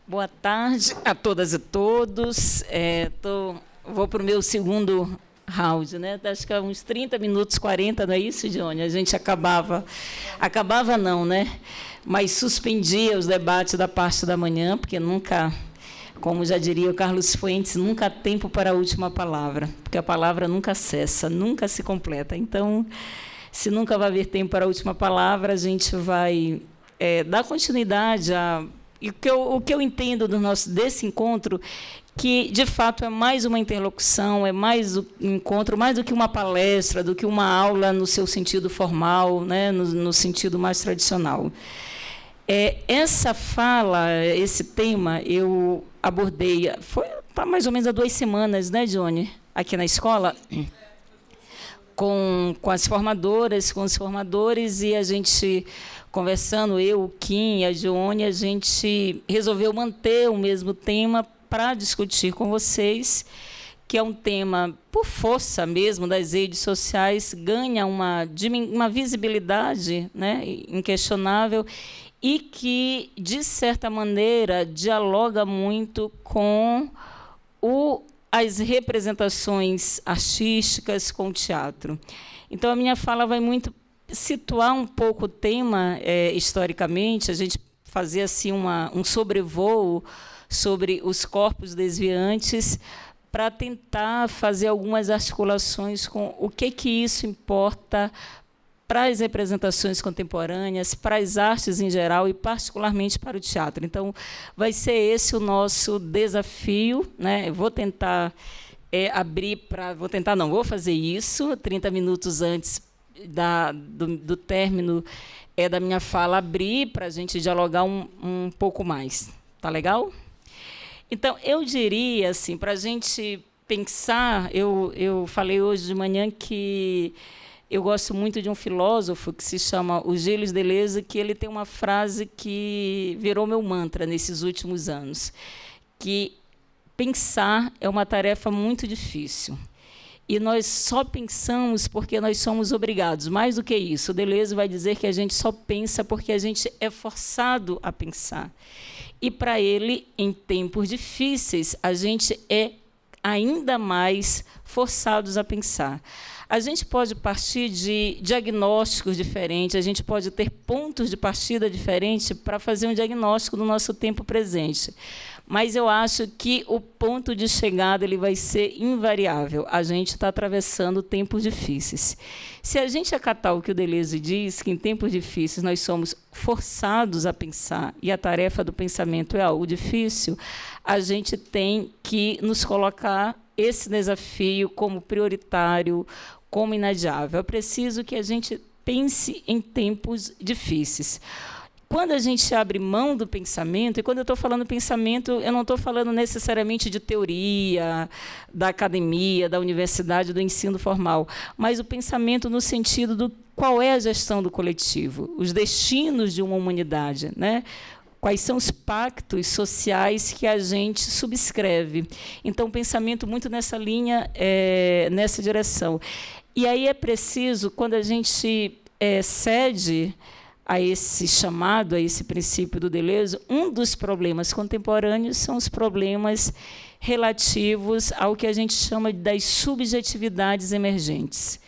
Boa tarde a todas e todos. Vou para o meu segundo round, né? Acho que há uns 30 minutos, 40, não é isso, Johnny? A gente acabava não, né? Mas suspendia os debates da parte da manhã, porque nunca, como já diria o Carlos Fuentes, nunca há tempo para a última palavra, porque a palavra nunca cessa, nunca se completa. Então, se nunca vai haver tempo para a última palavra, a gente vai dar continuidade a... E o que eu entendo desse encontro, que, de fato, é mais uma interlocução, é mais um encontro, mais do que uma palestra, do que uma aula no seu sentido formal, né, no sentido mais tradicional. Essa fala, esse tema, eu abordei, tá mais ou menos há 2 semanas, né, Johnny, aqui na escola, com as formadoras, com os formadores, e a gente... Conversando, eu, o Kim e a Joane, a gente resolveu manter o mesmo tema para discutir com vocês, que é um tema, por força mesmo das redes sociais, ganha uma visibilidade, né, inquestionável, e que, de certa maneira, dialoga muito com as representações artísticas, com o teatro. Então, a minha fala vai muito situar um pouco o tema historicamente, a gente fazer assim um sobrevoo sobre os corpos desviantes para tentar fazer algumas articulações com o que isso importa para as representações contemporâneas, para as artes em geral e particularmente para o teatro. Então, vai ser esse o nosso desafio, né? Eu vou tentar vou fazer isso 30 minutos antes do término da minha fala, abrir para a gente dialogar um pouco mais. Tá legal? Então, eu diria, assim, para a gente pensar, eu falei hoje de manhã que eu gosto muito de um filósofo que se chama o Gilles Deleuze, que ele tem uma frase que virou meu mantra nesses últimos anos, que pensar é uma tarefa muito difícil. E nós só pensamos porque nós somos obrigados. Mais do que isso, o Deleuze vai dizer que a gente só pensa porque a gente é forçado a pensar. E, para ele, em tempos difíceis, a gente é ainda mais forçados a pensar. A gente pode partir de diagnósticos diferentes, a gente pode ter pontos de partida diferentes para fazer um diagnóstico do nosso tempo presente. Mas eu acho que o ponto de chegada ele vai ser invariável. A gente está atravessando tempos difíceis. Se a gente acatar o que o Deleuze diz, que em tempos difíceis nós somos forçados a pensar, e a tarefa do pensamento é algo difícil, a gente tem que nos colocar esse desafio como prioritário, como inadiável. É preciso que a gente pense em tempos difíceis. Quando a gente abre mão do pensamento, e quando eu estou falando pensamento, eu não estou falando necessariamente de teoria, da academia, da universidade, do ensino formal, mas o pensamento no sentido do qual é a gestão do coletivo, os destinos de uma humanidade, né? Quais são os pactos sociais que a gente subscreve. Então, o pensamento muito nessa linha, nessa direção. E aí é preciso, quando a gente cede a esse chamado, a esse princípio do Deleuze, um dos problemas contemporâneos são os problemas relativos ao que a gente chama das subjetividades emergentes.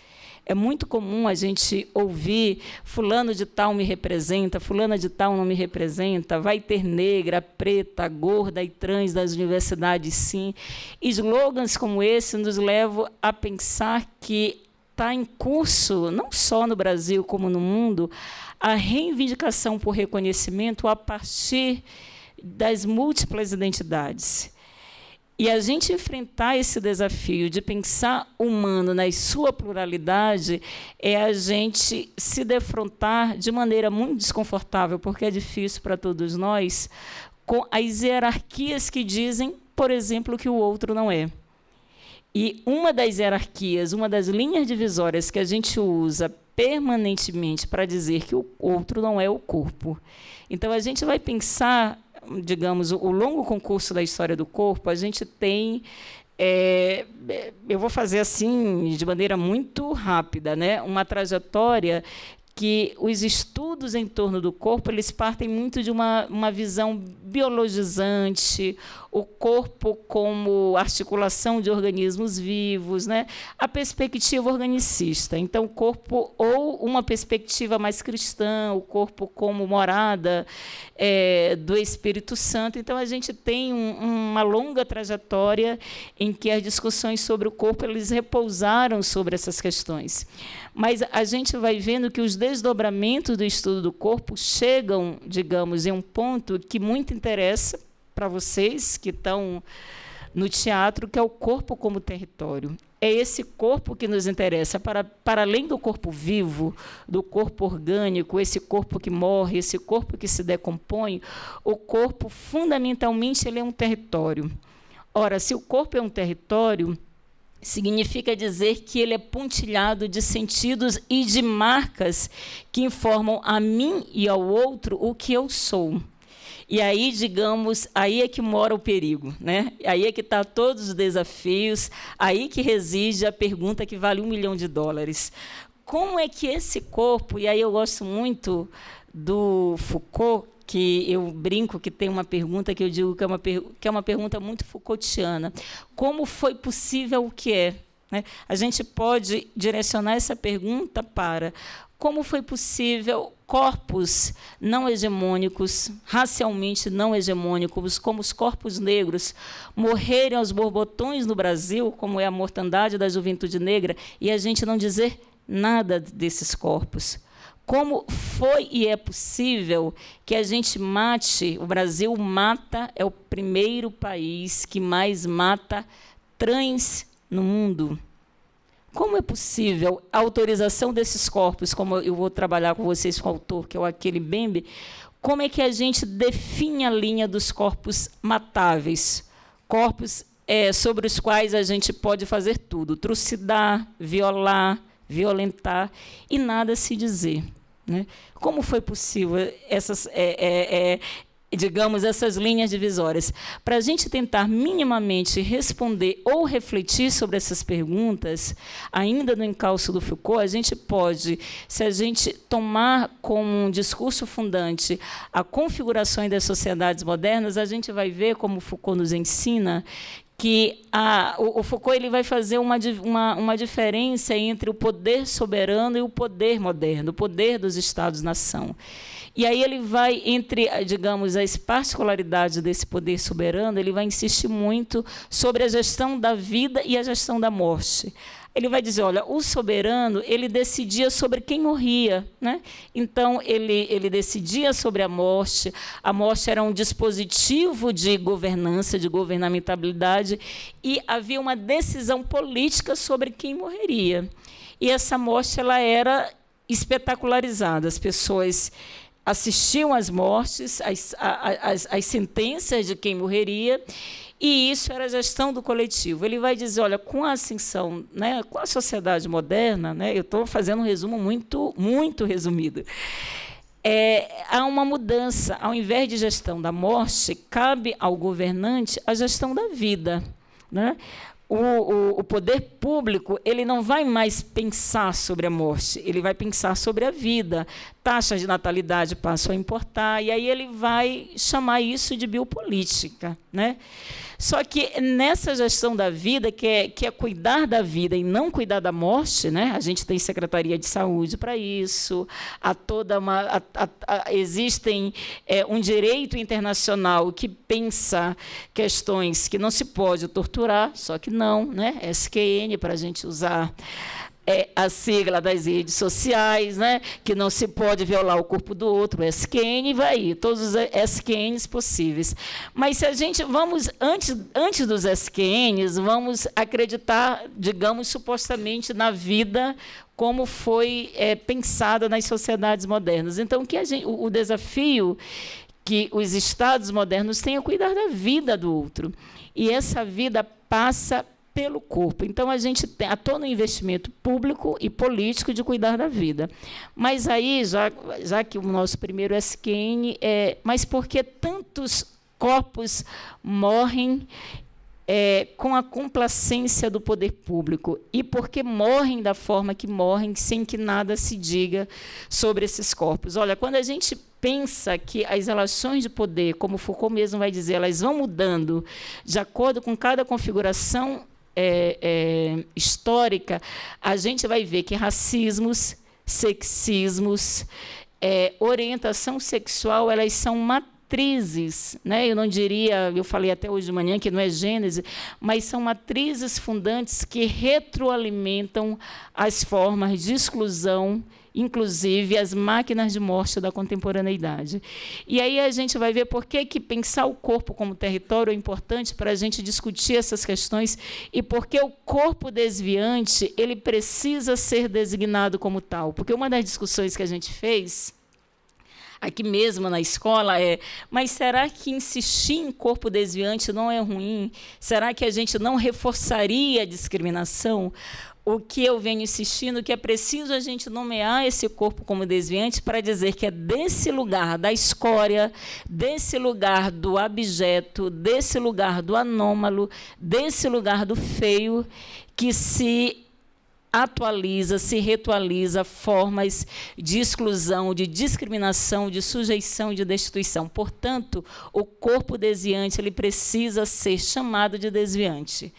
É muito comum a gente ouvir fulano de tal me representa, fulana de tal não me representa, vai ter negra, preta, gorda e trans das universidades, sim. Slogans como esse nos levam a pensar que está em curso, não só no Brasil como no mundo, a reivindicação por reconhecimento a partir das múltiplas identidades. E a gente enfrentar esse desafio de pensar humano na sua pluralidade é a gente se defrontar de maneira muito desconfortável, porque é difícil para todos nós, com as hierarquias que dizem, por exemplo, que o outro não é. E uma das hierarquias, uma das linhas divisórias que a gente usa permanentemente para dizer que o outro não é o corpo. Então, a gente vai pensar, digamos, o longo concurso da história do corpo, a gente tem... eu vou fazer assim, de maneira muito rápida, né? Uma trajetória que os estudos em torno do corpo, eles partem muito de uma visão biologizante, o corpo como articulação de organismos vivos, né? A perspectiva organicista. Então, o corpo, ou uma perspectiva mais cristã, o corpo como morada do Espírito Santo. Então, a gente tem uma longa trajetória em que as discussões sobre o corpo eles repousaram sobre essas questões. Mas a gente vai vendo que os desdobramentos do estudo do corpo chegam, digamos, em um ponto que muito interessa para vocês que estão no teatro, que é o corpo como território. É esse corpo que nos interessa, para além do corpo vivo, do corpo orgânico, esse corpo que morre, esse corpo que se decompõe, o corpo, fundamentalmente, ele é um território. Ora, se o corpo é um território, significa dizer que ele é pontilhado de sentidos e de marcas que informam a mim e ao outro o que eu sou. E aí, digamos, aí é que mora o perigo, né? Aí é que está todos os desafios, aí que reside a pergunta que vale $1 milhão. Como é que esse corpo, e aí eu gosto muito do Foucault, que eu brinco que tem uma pergunta que eu digo que é uma pergunta muito Foucaultiana. Como foi possível o que é? Né? A gente pode direcionar essa pergunta para como foi possível corpos não hegemônicos, racialmente não hegemônicos, como os corpos negros, morrerem aos borbotões no Brasil, como é a mortandade da juventude negra, e a gente não dizer nada desses corpos. Como foi e é possível que a gente mate, o Brasil mata, é o primeiro país que mais mata trans no mundo. Como é possível a autorização desses corpos, como eu vou trabalhar com vocês com o autor, que é o Akeli Mbembe, como é que a gente define a linha dos corpos matáveis? Corpos sobre os quais a gente pode fazer tudo, trucidar, violar, violentar e nada se dizer. Né? Como foi possível digamos, essas linhas divisórias? Para a gente tentar minimamente responder ou refletir sobre essas perguntas, ainda no encalço do Foucault, a gente pode, se a gente tomar como um discurso fundante a configuração das sociedades modernas, a gente vai ver, como Foucault nos ensina, que o Foucault ele vai fazer uma diferença entre o poder soberano e o poder moderno, o poder dos Estados-nação. E aí ele vai, entre, digamos, as particularidades desse poder soberano, ele vai insistir muito sobre a gestão da vida e a gestão da morte. Ele vai dizer, olha, o soberano, ele decidia sobre quem morria, né? Então, ele decidia sobre a morte era um dispositivo de governança, de governamentabilidade, e havia uma decisão política sobre quem morreria. E essa morte ela era espetacularizada, as pessoas assistiam às mortes, às sentenças de quem morreria, e isso era a gestão do coletivo. Ele vai dizer, olha, com a ascensão, né, com a sociedade moderna, né, eu estou fazendo um resumo muito, muito resumido, há uma mudança. Ao invés de gestão da morte, cabe ao governante a gestão da vida. Né? O poder público ele não vai mais pensar sobre a morte, ele vai pensar sobre a vida. Taxas de natalidade passam a importar, e aí ele vai chamar isso de biopolítica. Né? Só que nessa gestão da vida, que é cuidar da vida e não cuidar da morte, né? A gente tem Secretaria de Saúde para isso, existem um direito internacional que pensa questões que não se pode torturar, só que não, né? SQN, para a gente usar a sigla das redes sociais, né? Que não se pode violar o corpo do outro, SQN, vai aí, todos os SQNs possíveis. Mas se a gente vamos, antes dos SQNs, vamos acreditar, digamos, supostamente na vida como foi pensada nas sociedades modernas. Então, o desafio que os Estados modernos têm é cuidar da vida do outro. E essa vida passa pelo corpo. Então, a gente tem todo um investimento público e político de cuidar da vida. Mas aí, já que o nosso primeiro SQN mas por que tantos corpos morrem com a complacência do poder público e porque morrem da forma que morrem, sem que nada se diga sobre esses corpos. Olha, quando a gente pensa que as relações de poder, como Foucault mesmo vai dizer, elas vão mudando de acordo com cada configuração histórica, a gente vai ver que racismos, sexismos, orientação sexual, elas são matrizes, né? Eu não diria, eu falei até hoje de manhã que não é gênese, mas são matrizes fundantes que retroalimentam as formas de exclusão, inclusive as máquinas de morte da contemporaneidade. E aí a gente vai ver por que pensar o corpo como território é importante para a gente discutir essas questões e por que o corpo desviante ele precisa ser designado como tal. Porque uma das discussões que a gente fez aqui mesmo na escola mas será que insistir em corpo desviante não é ruim? Será que a gente não reforçaria a discriminação? O que eu venho insistindo que é preciso a gente nomear esse corpo como desviante para dizer que é desse lugar da escória, desse lugar do abjeto, desse lugar do anômalo, desse lugar do feio, que se atualiza, se reatualiza formas de exclusão, de discriminação, de sujeição e de destituição. Portanto, o corpo desviante ele precisa ser chamado de desviante.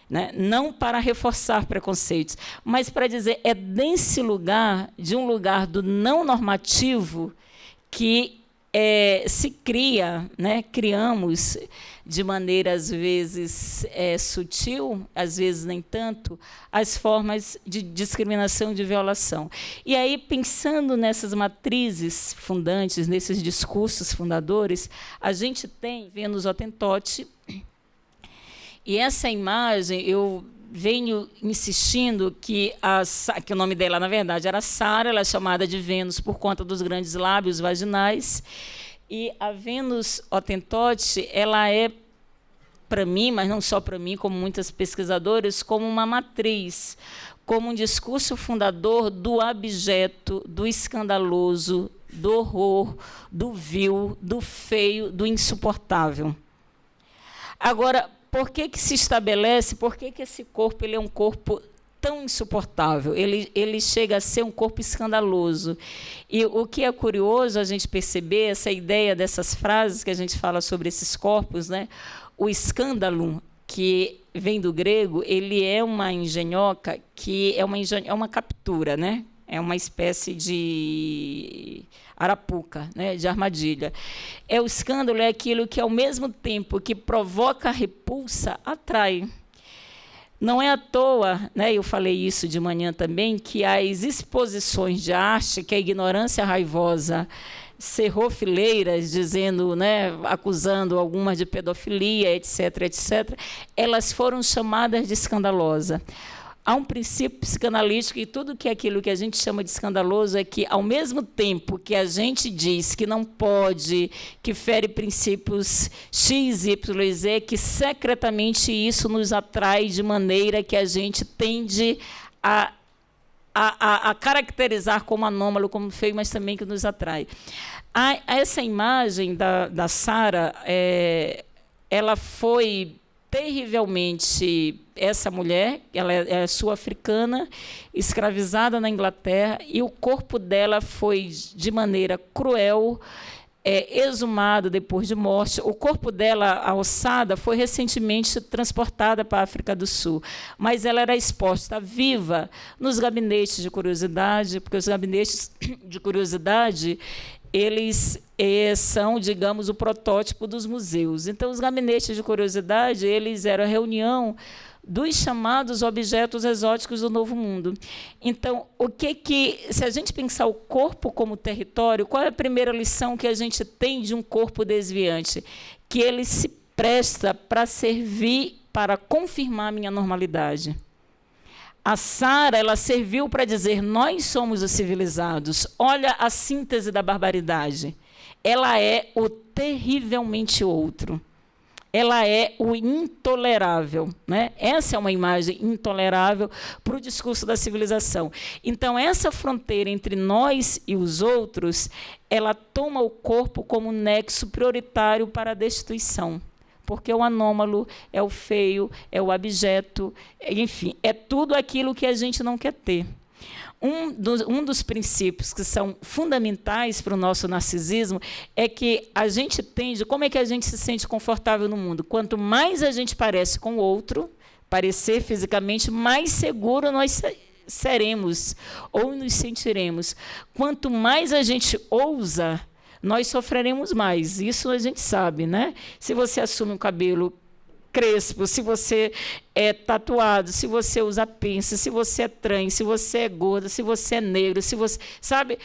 Né? Não para reforçar preconceitos, mas para dizer é desse lugar, de um lugar do não normativo, que se cria, né? Criamos de maneira, às vezes, sutil, às vezes nem tanto, as formas de discriminação, de violação. E aí, pensando nessas matrizes fundantes, nesses discursos fundadores, a gente tem Vênus Hottentote. E essa imagem, eu venho insistindo que o nome dela, na verdade, era Sara, ela é chamada de Vênus por conta dos grandes lábios vaginais. E a Vênus Hottentote, ela é, para mim, mas não só para mim, como muitas pesquisadoras, como uma matriz, como um discurso fundador do abjeto, do escandaloso, do horror, do vil, do feio, do insuportável. Agora, por que se estabelece, por que esse corpo ele é um corpo tão insuportável? Ele chega a ser um corpo escandaloso. E o que é curioso a gente perceber, essa ideia dessas frases que a gente fala sobre esses corpos, né? O escândalo, que vem do grego, ele é uma engenhoca, que é uma captura, né? É uma espécie de arapuca, né, de armadilha. O escândalo é aquilo que, ao mesmo tempo que provoca repulsa, atrai. Não é à toa, né, eu falei isso de manhã também, que as exposições de arte, que a ignorância raivosa cerrou fileiras, dizendo, né, acusando algumas de pedofilia, etc., etc., elas foram chamadas de escandalosa. Há um princípio psicanalítico e tudo que é aquilo que a gente chama de escandaloso é que, ao mesmo tempo que a gente diz que não pode, que fere princípios X, Y e Z, que secretamente isso nos atrai de maneira que a gente tende a caracterizar como anômalo, como feio, mas também que nos atrai. Essa imagem da Sara, ela foi terrivelmente, essa mulher, ela é sul-africana, escravizada na Inglaterra, e o corpo dela foi, de maneira cruel, exumado depois de morte. O corpo dela, a ossada, foi recentemente transportada para a África do Sul, mas ela era exposta viva nos gabinetes de curiosidade, porque os gabinetes de curiosidade eles são, digamos, o protótipo dos museus. Então, os gabinetes de curiosidade, eles eram a reunião dos chamados objetos exóticos do Novo Mundo. Então, se a gente pensar o corpo como território, qual é a primeira lição que a gente tem de um corpo desviante? Que ele se presta para servir, para confirmar a minha normalidade. A Sara, ela serviu para dizer, nós somos os civilizados. Olha a síntese da barbaridade. Ela é o terrivelmente outro. Ela é o intolerável, né? Essa é uma imagem intolerável para o discurso da civilização. Então, essa fronteira entre nós e os outros, ela toma o corpo como nexo prioritário para a destituição. porque é o anômalo, é o feio, é o abjeto, enfim, é tudo aquilo que a gente não quer ter. Um dos princípios que são fundamentais para o nosso narcisismo é que a gente tende... Como é que a gente se sente confortável no mundo? Quanto mais a gente parece com o outro, parecer fisicamente, mais seguro nós seremos ou nos sentiremos. Quanto mais a gente ousa, nós sofreremos mais. Isso a gente sabe, né? Se você assume um cabelo crespo, se você é tatuado, se você usa pinça, se você é trans, se você é gordo, se você é negro, se você... Sabe?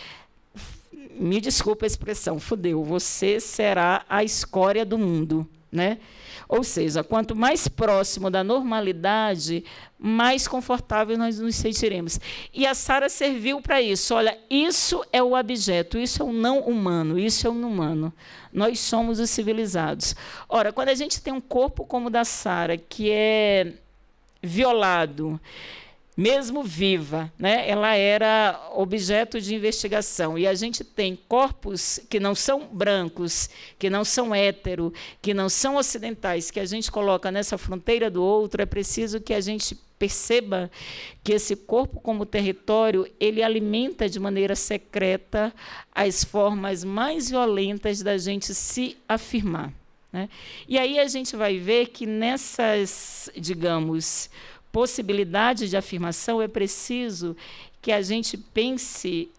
Me desculpa a expressão, fudeu. Você será a escória do mundo, né? Ou seja, quanto mais próximo da normalidade, mais confortável nós nos sentiremos. E a Sara serviu para isso. Olha, isso é o abjeto, isso é o não humano, isso é o inumano. Nós somos os civilizados. Ora, quando a gente tem um corpo como o da Sara, que é violado, mesmo viva, né? Ela era objeto de investigação. E a gente tem corpos que não são brancos, que não são hétero, que não são ocidentais, que a gente coloca nessa fronteira do outro. É preciso que a gente perceba que esse corpo, como território, ele alimenta de maneira secreta as formas mais violentas da gente se afirmar, né? E aí a gente vai ver que nessas, digamos, possibilidade de afirmação, é preciso que a gente pense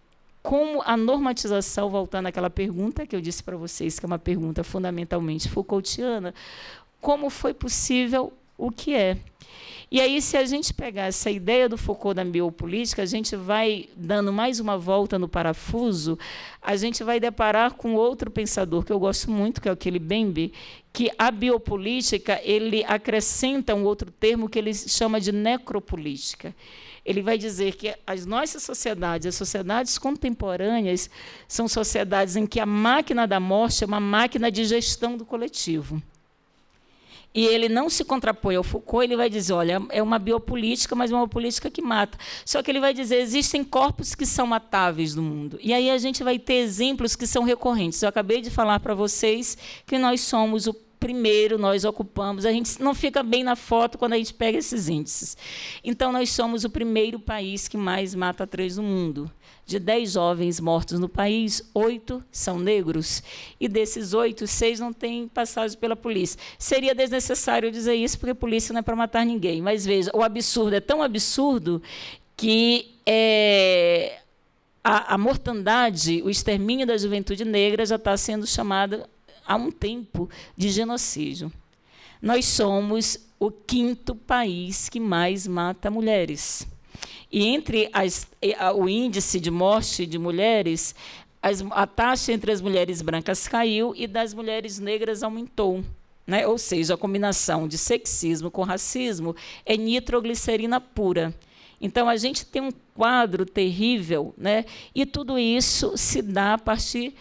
como a normatização, voltando àquela pergunta que eu disse para vocês, que é uma pergunta fundamentalmente Foucaultiana, como foi possível o que é. E aí, se a gente pegar essa ideia do Foucault da biopolítica, a gente vai dando mais uma volta no parafuso, a gente vai deparar com outro pensador que eu gosto muito, que é aquele Bembe, que a biopolítica ele acrescenta um outro termo que ele chama de necropolítica. Ele vai dizer que as nossas sociedades, as sociedades contemporâneas, são sociedades em que a máquina da morte é uma máquina de gestão do coletivo. E ele não se contrapõe ao Foucault, ele vai dizer, olha, é uma biopolítica, mas é uma política que mata. Só que ele vai dizer, existem corpos que são matáveis no mundo. E aí a gente vai ter exemplos que são recorrentes. Eu acabei de falar para vocês que nós somos o primeiro, nós ocupamos, a gente não fica bem na foto quando a gente pega esses índices. Então, nós somos o primeiro país que mais mata trans no mundo. De 10 jovens mortos no país, 8 são negros. E desses 8, 6 não têm passagem pela polícia. Seria desnecessário dizer isso, porque a polícia não é para matar ninguém. Mas, veja, o absurdo é tão absurdo que a mortandade, o extermínio da juventude negra já está sendo chamada há um tempo de genocídio. Nós somos o 5º país que mais mata mulheres. E entre o índice de morte de mulheres, a taxa entre as mulheres brancas caiu e das mulheres negras aumentou, né? Ou seja, a combinação de sexismo com racismo é nitroglicerina pura. Então, a gente tem um quadro terrível, né? E tudo isso se dá a partir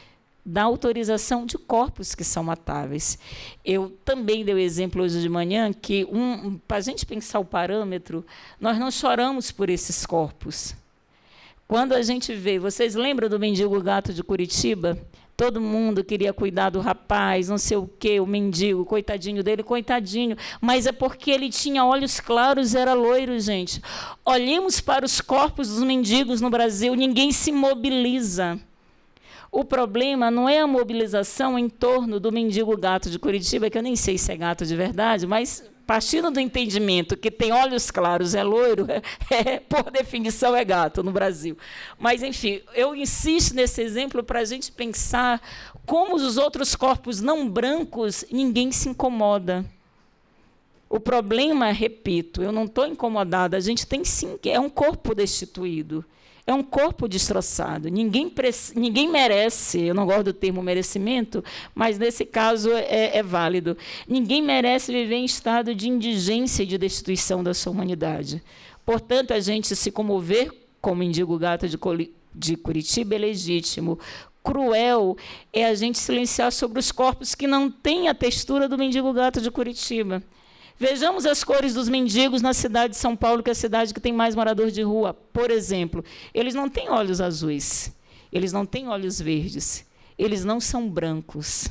da autorização de corpos que são matáveis. Eu também dei o exemplo hoje de manhã que, para a gente pensar o parâmetro, nós não choramos por esses corpos. Quando a gente vê, vocês lembram do mendigo gato de Curitiba? Todo mundo queria cuidar do rapaz, não sei o quê, o mendigo, coitadinho dele, coitadinho. Mas é porque ele tinha olhos claros, era loiro, gente. Olhemos para os corpos dos mendigos no Brasil, ninguém se mobiliza. O problema não é a mobilização em torno do mendigo gato de Curitiba, que eu nem sei se é gato de verdade, mas partindo do entendimento que tem olhos claros, é loiro, por definição é gato no Brasil. Mas, enfim, eu insisto nesse exemplo para a gente pensar como os outros corpos não brancos, ninguém se incomoda. O problema, repito, eu não estou incomodada, a gente tem sim, é um corpo destituído. É um corpo destroçado. Ninguém merece, eu não gosto do termo merecimento, mas nesse caso é válido. Ninguém merece viver em estado de indigência e de destituição da sua humanidade. Portanto, a gente se comover com o mendigo gato de Curitiba é legítimo. Cruel é a gente silenciar sobre os corpos que não têm a textura do mendigo gato de Curitiba. Vejamos as cores dos mendigos na cidade de São Paulo, que é a cidade que tem mais moradores de rua. Por exemplo, eles não têm olhos azuis, eles não têm olhos verdes, eles não são brancos.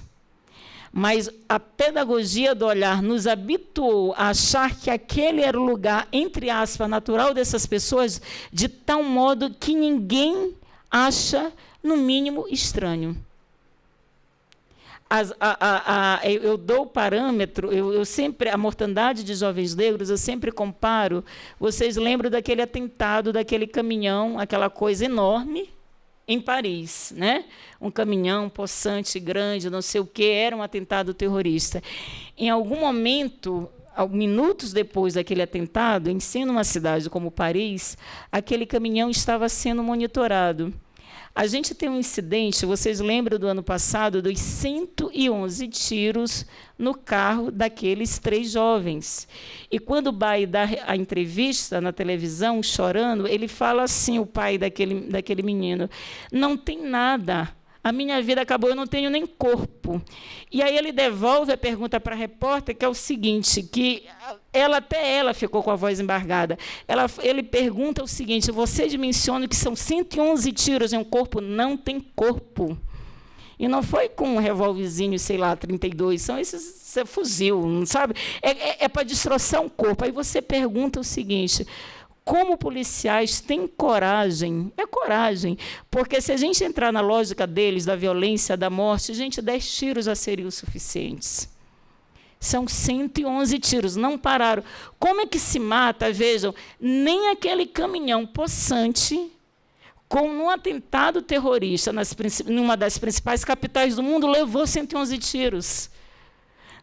Mas a pedagogia do olhar nos habituou a achar que aquele era o lugar, entre aspas, natural dessas pessoas, de tal modo que ninguém acha, no mínimo, estranho. Eu dou o parâmetro, eu sempre, a mortandade de jovens negros, eu sempre comparo. Vocês lembram daquele atentado, daquele caminhão, aquela coisa enorme, em Paris, né? Um caminhão possante, grande, não sei o quê, era um atentado terrorista. Em algum momento, minutos depois daquele atentado, em uma cidade como Paris, aquele caminhão estava sendo monitorado. A gente tem um incidente, vocês lembram do ano passado, dos 111 tiros no carro daqueles 3 jovens. E quando o pai dá a entrevista na televisão, chorando, ele fala assim, o pai daquele menino, não tem nada, a minha vida acabou, eu não tenho nem corpo. E aí ele devolve a pergunta para a repórter, que é o seguinte, que até ela ficou com a voz embargada. Ele pergunta o seguinte, vocês mencionam que são 111 tiros em um corpo? Não tem corpo. E não foi com um revólverzinho, sei lá, 32, são esses fuzil, sabe? É para destroçar um corpo. Aí você pergunta o seguinte, como policiais têm coragem, porque se a gente entrar na lógica deles, da violência, da morte, gente, 10 tiros já seriam suficientes. São 111 tiros, não pararam. Como é que se mata? Vejam, nem aquele caminhão possante, como num atentado terrorista, numa das principais capitais do mundo, levou 111 tiros.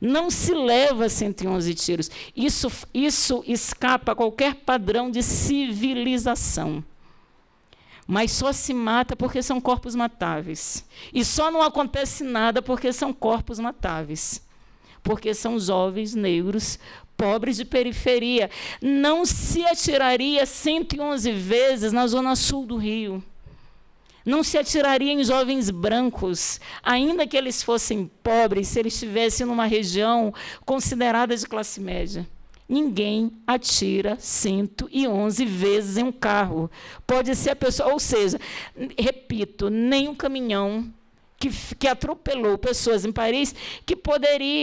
Não se leva 111 tiros. Isso escapa a qualquer padrão de civilização. Mas só se mata porque são corpos matáveis. E só não acontece nada porque são corpos matáveis. Porque são jovens negros, pobres de periferia. Não se atiraria 111 vezes na zona sul do Rio. Não se atiraria em jovens brancos, ainda que eles fossem pobres, se eles estivessem numa região considerada de classe média. Ninguém atira 111 vezes em um carro. Pode ser a pessoa, ou seja, repito, nem um caminhão que atropelou pessoas em Paris, que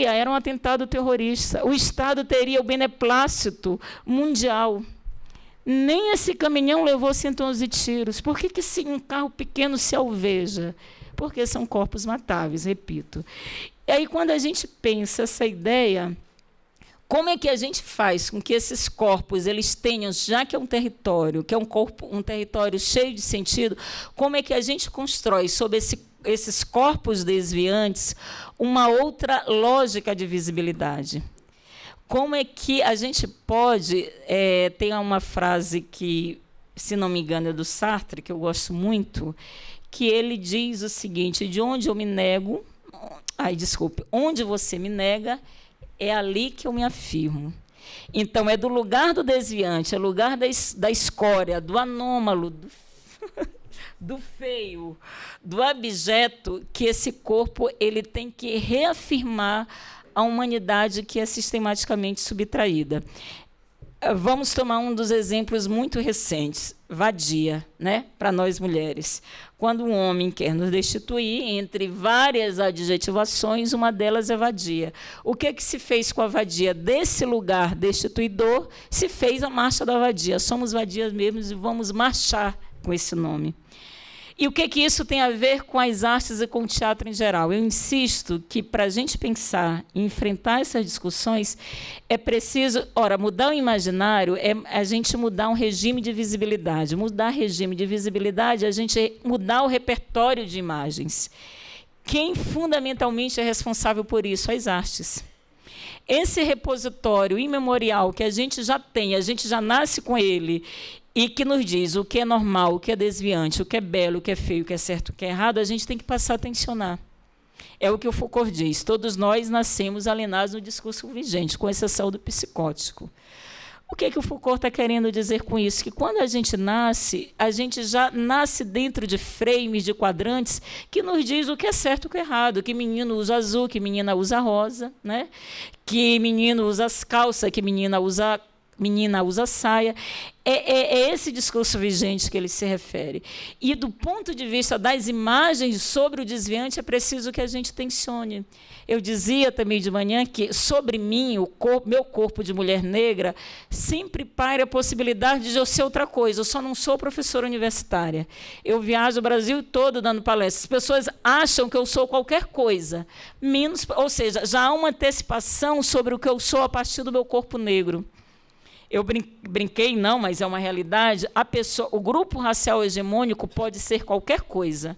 era um atentado terrorista. O Estado teria o beneplácito mundial. Nem esse caminhão levou 111 tiros. Por que um carro pequeno se alveja? Porque são corpos matáveis, repito. E aí, quando a gente pensa essa ideia, como é que a gente faz com que esses corpos eles tenham, já que é um território, que é um território cheio de sentido, como é que a gente constrói sobre esses corpos desviantes uma outra lógica de visibilidade? Como é que a gente pode... tem uma frase que, se não me engano, é do Sartre, que eu gosto muito, que ele diz o seguinte, de onde eu me nego... onde você me nega, é ali que eu me afirmo. Então, é do lugar do desviante, é lugar da escória, do anômalo, do feio, do abjeto, que esse corpo ele tem que reafirmar a humanidade que é sistematicamente subtraída. Vamos tomar um dos exemplos muito recentes, vadia, né, para nós mulheres. Quando um homem quer nos destituir, entre várias adjetivações, uma delas é vadia. O que se fez com a vadia? Desse lugar destituidor, se fez a marcha da vadia. Somos vadias mesmo e vamos marchar com esse nome. E o que isso tem a ver com as artes e com o teatro em geral? Eu insisto que, para a gente pensar e enfrentar essas discussões, é preciso, mudar o imaginário é a gente mudar um regime de visibilidade. Mudar regime de visibilidade é a gente mudar o repertório de imagens. Quem, fundamentalmente, é responsável por isso? As artes. Esse repositório imemorial que a gente já tem, a gente já nasce com ele, e que nos diz o que é normal, o que é desviante, o que é belo, o que é feio, o que é certo, o que é errado, a gente tem que passar a tensionar. É o que o Foucault diz, todos nós nascemos alienados no discurso vigente, com exceção do psicótico. O que o Foucault está querendo dizer com isso? Que quando a gente já nasce dentro de frames, de quadrantes, que nos diz o que é certo e o que é errado, que menino usa azul, que menina usa rosa, né? Que menino usa as calças, que menina usa menina usa saia. É esse discurso vigente que ele se refere. E, do ponto de vista das imagens sobre o desviante, é preciso que a gente tensione. Eu dizia também de manhã que, sobre mim, meu corpo de mulher negra, sempre paira a possibilidade de eu ser outra coisa. Eu só não sou professora universitária. Eu viajo o Brasil todo dando palestras. As pessoas acham que eu sou qualquer coisa, menos, ou seja, já há uma antecipação sobre o que eu sou a partir do meu corpo negro. Eu brinquei, não, mas é uma realidade. O grupo racial hegemônico pode ser qualquer coisa.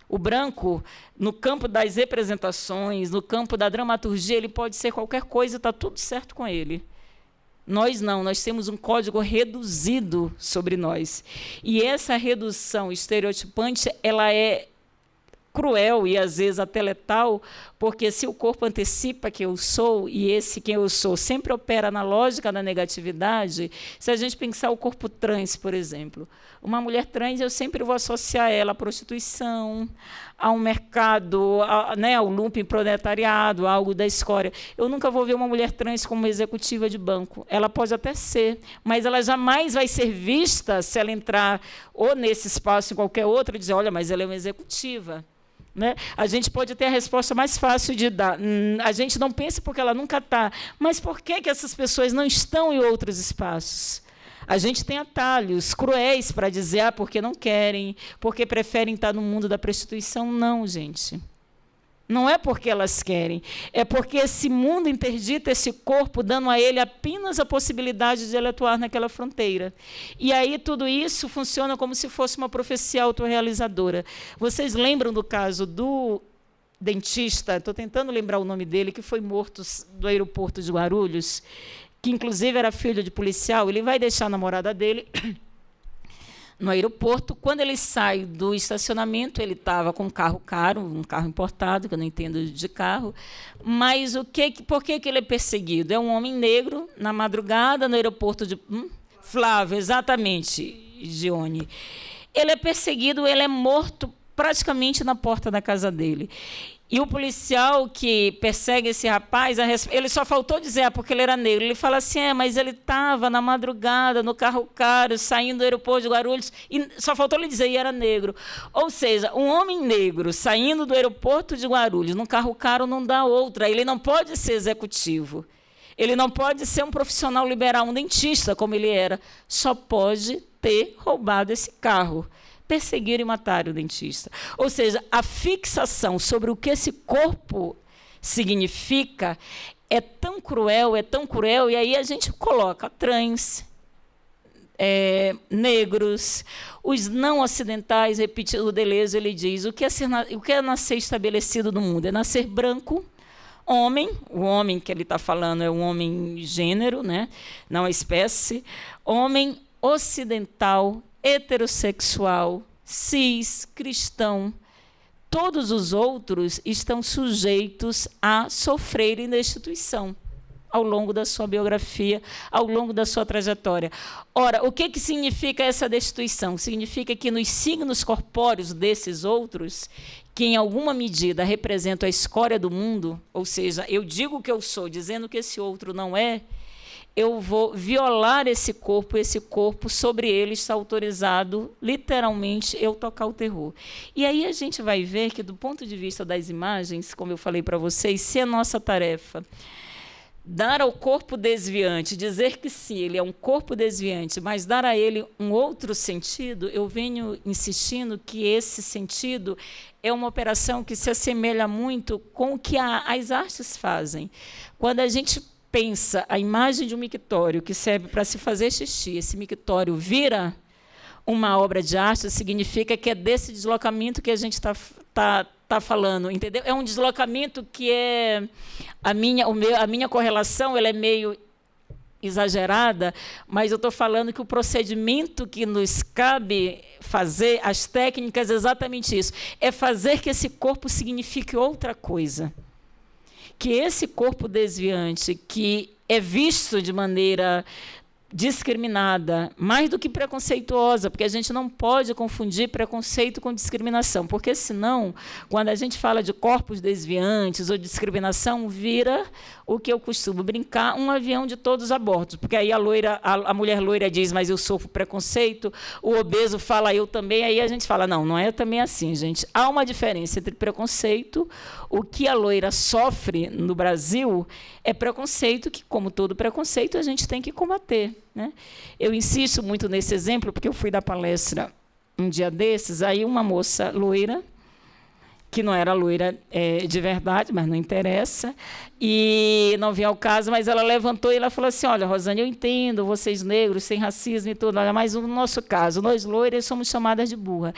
O branco, no campo das representações, no campo da dramaturgia, ele pode ser qualquer coisa, está tudo certo com ele. Nós não, nós temos um código reduzido sobre nós. E essa redução estereotipante, ela é cruel e, às vezes, até letal, porque se o corpo antecipa quem eu sou, e esse quem eu sou sempre opera na lógica da negatividade, se a gente pensar o corpo trans, por exemplo, uma mulher trans, eu sempre vou associar ela à prostituição, a um mercado, ao lumping proletariado, a algo da escória. Eu nunca vou ver uma mulher trans como executiva de banco. Ela pode até ser, mas ela jamais vai ser vista se ela entrar ou nesse espaço, em qualquer outro, e dizer, olha, mas ela é uma executiva. Né? A gente pode ter a resposta mais fácil de dar. A gente não pensa porque ela nunca está. Mas por que essas pessoas não estão em outros espaços? A gente tem atalhos cruéis para dizer porque não querem, porque preferem estar no mundo da prostituição. Não, gente. Não é porque elas querem. É porque esse mundo interdita esse corpo, dando a ele apenas a possibilidade de ele atuar naquela fronteira. E aí tudo isso funciona como se fosse uma profecia autorrealizadora. Vocês lembram do caso do dentista, estou tentando lembrar o nome dele, que foi morto do aeroporto de Guarulhos, que inclusive era filho de policial. Ele vai deixar a namorada dele no aeroporto. Quando ele sai do estacionamento, ele estava com um carro caro, um carro importado, que eu não entendo de carro. Mas por que ele é perseguido? É um homem negro, na madrugada, no aeroporto de... Flávio, exatamente, Gione. Ele é perseguido, ele é morto praticamente na porta da casa dele. E o policial que persegue esse rapaz, ele só faltou dizer porque ele era negro. Ele fala assim, mas ele estava na madrugada, no carro caro, saindo do aeroporto de Guarulhos, e só faltou ele dizer, e era negro. Ou seja, um homem negro saindo do aeroporto de Guarulhos, num carro caro, não dá outra. Ele não pode ser executivo. Ele não pode ser um profissional liberal, um dentista, como ele era. Só pode ter roubado esse carro. Perseguir e matar o dentista. Ou seja, a fixação sobre o que esse corpo significa é tão cruel, e aí a gente coloca trans, negros, os não ocidentais. O Deleuze, ele diz, o que é nascer estabelecido no mundo? É nascer branco, homem, o homem que ele está falando é um homem gênero, né? Não a espécie, homem ocidental, heterossexual, cis, cristão. Todos os outros estão sujeitos a sofrerem destituição ao longo da sua biografia, ao longo da sua trajetória. Ora, o que significa essa destituição? Significa que nos signos corpóreos desses outros, que em alguma medida representam a escória do mundo, ou seja, eu digo que eu sou, dizendo que esse outro não é, eu vou violar esse corpo sobre ele está autorizado, literalmente, eu tocar o terror. E aí a gente vai ver que, do ponto de vista das imagens, como eu falei para vocês, se é nossa tarefa dar ao corpo desviante, dizer que sim, ele é um corpo desviante, mas dar a ele um outro sentido, eu venho insistindo que esse sentido é uma operação que se assemelha muito com o que as artes fazem. Quando a gente pensa a imagem de um mictório que serve para se fazer xixi, esse mictório vira uma obra de arte, significa que é desse deslocamento que a gente está falando, entendeu? É um deslocamento que é a minha correlação, ela é meio exagerada, mas eu estou falando que o procedimento que nos cabe fazer, as técnicas, é exatamente isso, é fazer que esse corpo signifique outra coisa. Que esse corpo desviante, que é visto de maneira discriminada, mais do que preconceituosa, porque a gente não pode confundir preconceito com discriminação, porque senão, quando a gente fala de corpos desviantes ou discriminação, vira o que eu costumo brincar, um avião de todos a bordo, porque aí a mulher loira diz, mas eu sofro preconceito, o obeso fala, eu também, aí a gente fala, não é também assim, gente. Há uma diferença entre preconceito, o que a loira sofre no Brasil é preconceito, que, como todo preconceito, a gente tem que combater, né? Eu insisto muito nesse exemplo, porque eu fui dar palestra um dia desses, aí uma moça loira, que não era loira de verdade, mas não interessa, e não vinha ao caso, mas ela levantou e ela falou assim, olha, Rosane, eu entendo vocês negros, sem racismo e tudo, olha, mas no nosso caso, nós loiras somos chamadas de burra.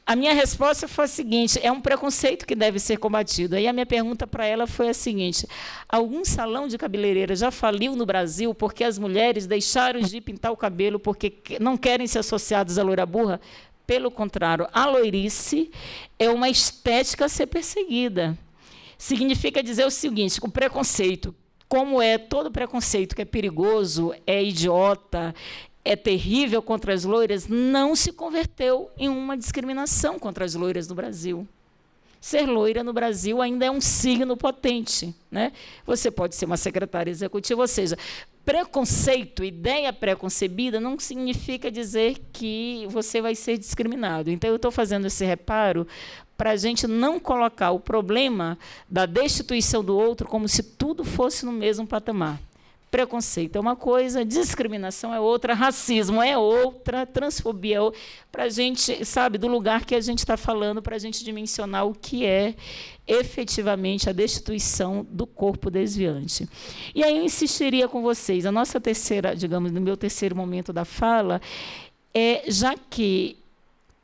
A minha resposta foi a seguinte, é um preconceito que deve ser combatido. Aí a minha pergunta para ela foi a seguinte, algum salão de cabeleireira já faliu no Brasil porque as mulheres deixaram de pintar o cabelo porque não querem ser associadas à loira burra? Pelo contrário, a loirice é uma estética a ser perseguida. Significa dizer o seguinte, o preconceito, como é todo preconceito que é perigoso, é idiota, é terrível contra as loiras, não se converteu em uma discriminação contra as loiras no Brasil. Ser loira no Brasil ainda é um signo potente, né? Você pode ser uma secretária executiva, ou seja, preconceito, ideia preconcebida, não significa dizer que você vai ser discriminado. Então, eu estou fazendo esse reparo para a gente não colocar o problema da destituição do outro como se tudo fosse no mesmo patamar. Preconceito é uma coisa, discriminação é outra, racismo é outra, transfobia é outra, para a gente, sabe, do lugar que a gente está falando, para a gente dimensionar o que é efetivamente a destituição do corpo desviante. E aí eu insistiria com vocês, a nossa terceira, digamos, no meu terceiro momento da fala, já que